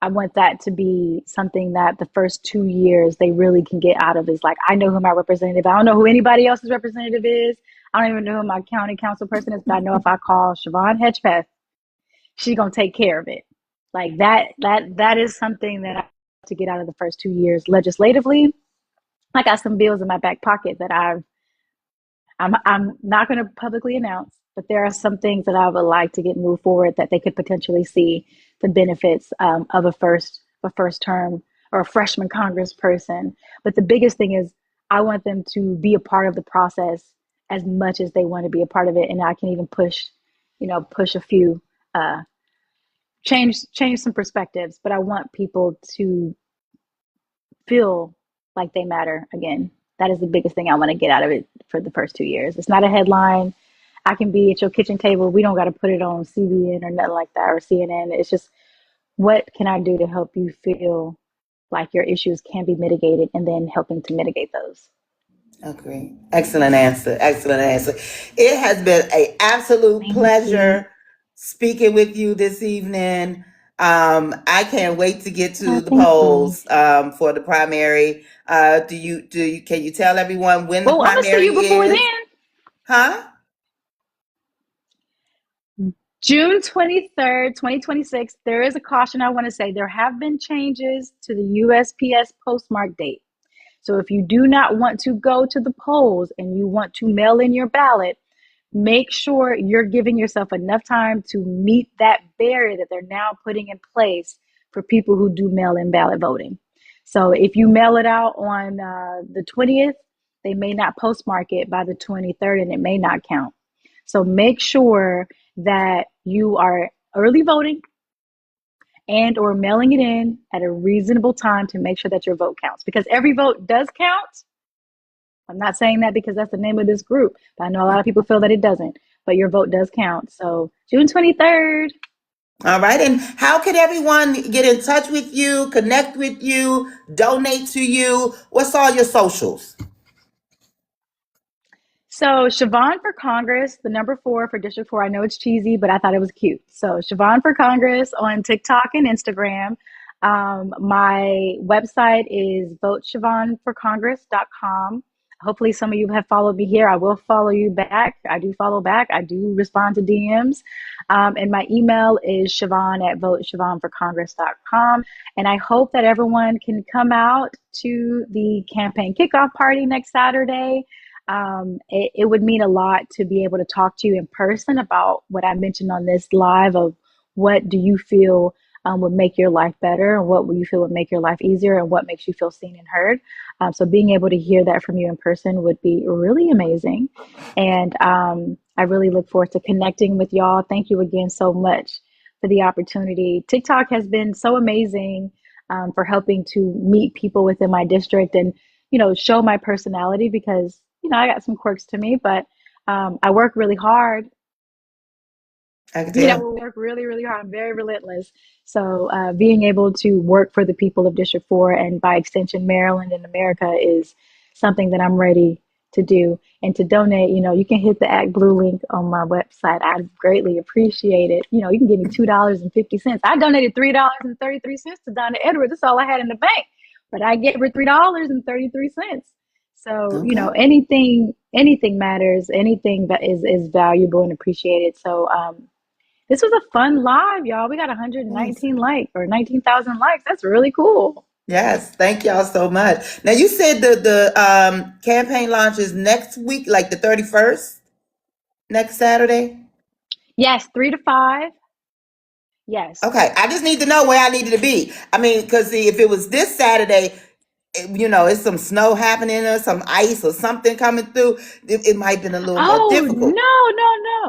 I want that to be something that the first 2 years they really can get out of is like, I know who my representative, I don't know who anybody else's representative is. I don't even know who my county council person is, but I know if I call Shavonne Hedgepeth, she's gonna take care of it. Like that is something that I have to get out of the first 2 years legislatively. I got some bills in my back pocket that I'm not going to publicly announce, but there are some things that I would like to get moved forward that they could potentially see the benefits of a first term or a freshman Congress person. But the biggest thing is I want them to be a part of the process as much as they want to be a part of it, and I can even push a few change some perspectives. But I want people to feel like they matter again. That is the biggest thing I want to get out of it for the first 2 years. It's not a headline. I can be at your kitchen table. We don't got to put it on CBN or nothing like that or CNN. It's just, what can I do to help you feel like your issues can be mitigated, and then helping to mitigate those. Agree. Excellent answer. Excellent answer. It has been an absolute pleasure speaking with you this evening. I can't wait to get to the polls for the primary. Can you tell everyone when the primary is? I'm gonna see you before then. Huh? June 23rd, 2026. There is a caution I want to say. There have been changes to the USPS postmark date. So if you do not want to go to the polls and you want to mail in your ballot, make sure you're giving yourself enough time to meet that barrier that they're now putting in place for people who do mail-in ballot voting. So if you mail it out on the 20th, they may not postmark it by the 23rd, and it may not count. So make sure that you are early voting and or mailing it in at a reasonable time to make sure that your vote counts, because every vote does count. I'm not saying that because that's the name of this group, but I know a lot of people feel that it doesn't, but your vote does count. So June 23rd. All right. And how can everyone get in touch with you, connect with you, donate to you? What's all your socials? So Shavonne for Congress, the number 4 for District 4. I know it's cheesy, but I thought it was cute. So Shavonne for Congress on TikTok and Instagram. My website is voteshavonneforcongress.com. Hopefully some of you have followed me here. I will follow you back. I do follow back. I do respond to DMs. And my email is Shavonne@voteshavonneforcongress.com. And I hope that everyone can come out to the campaign kickoff party next Saturday. It would mean a lot to be able to talk to you in person about what I mentioned on this live of what do you feel would make your life better, and what will you feel would make your life easier, and what makes you feel seen and heard. So being able to hear that from you in person would be really amazing. And I really look forward to connecting with y'all. Thank you again so much for the opportunity. TikTok has been so amazing for helping to meet people within my district and, show my personality, because I got some quirks to me, but I work really hard. I work really, really hard. I'm very relentless. So being able to work for the people of District 4 and by extension, Maryland and America is something that I'm ready to do. And to donate, you can hit the Act Blue link on my website. I'd greatly appreciate it. You can give me $2.50. I donated $3.33 to Donna Edwards. That's all I had in the bank. But I gave her $3.33. So, anything matters, anything that is valuable and appreciated. So this was a fun live, y'all. We got 119 likes, or 19,000 likes. That's really cool. Yes, thank y'all so much. Now you said the campaign launch is next week, like the 31st, next Saturday? Yes, 3 to 5. Yes. Okay, I just need to know where I needed to be. I mean, because if it was this Saturday, it's some snow happening or some ice or something coming through. It might have been a little more difficult. No.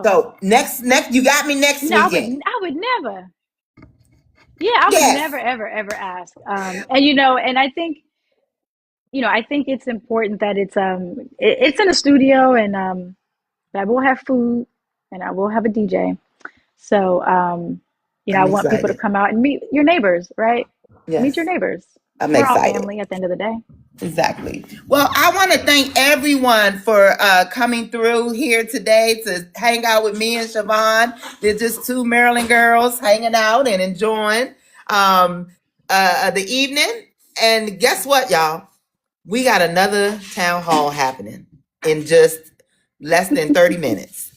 So next, you got me next weekend. I would never. Yeah, I would never, ever, ever ask. And I think, I think it's important that it's in a studio, and I will have food, and I will have a DJ. So, I want people to come out and meet your neighbors, right? Yes. Meet your neighbors. I'm We're excited. all family at the end of the day. Exactly. Well, I want to thank everyone for coming through here today to hang out with me and Shavonne. They're just 2 Maryland girls hanging out and enjoying the evening. And guess what, y'all? We got another town hall happening in just less than 30 minutes.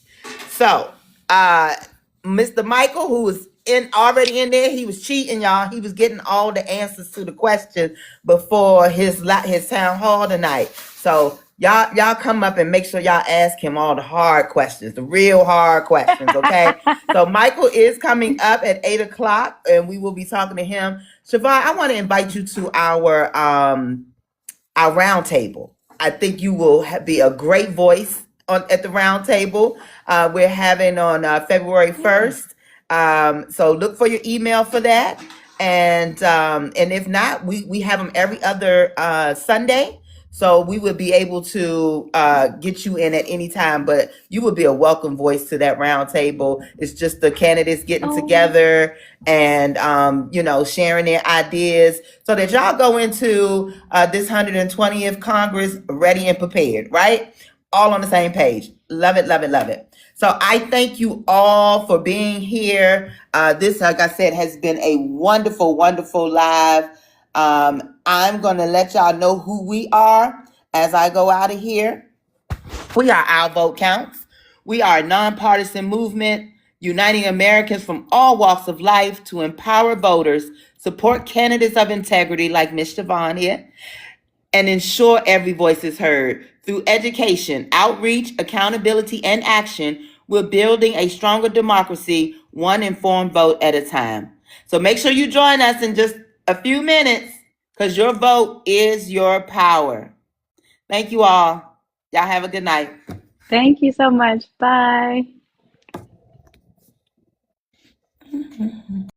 So, Mr. Michael, who is already in there. He was cheating, y'all. He was getting all the answers to the question before his town hall tonight. So y'all come up and make sure y'all ask him all the hard questions, the real hard questions, okay? So Michael is coming up at 8:00, and we will be talking to him. Shavonne, I want to invite you to our round table. I think you will be a great voice at the round table. We're having on February 1st. So look for your email for that. And if not, we have them every other Sunday. So we would be able to get you in at any time, but you would be a welcome voice to that round table. It's just the candidates getting together and, sharing their ideas so that y'all go into this 120th Congress ready and prepared, right? All on the same page. Love it, love it, love it. So I thank you all for being here. This, like I said, has been a wonderful, wonderful live. I'm going to let y'all know who we are as I go out of here. We are Our Vote Counts. We are a nonpartisan movement uniting Americans from all walks of life to empower voters, support candidates of integrity like Ms. Shavonne here, and ensure every voice is heard. Through education, outreach, accountability, and action, we're building a stronger democracy, one informed vote at a time. So make sure you join us in just a few minutes, because your vote is your power. Thank you all. Y'all have a good night. Thank you so much. Bye.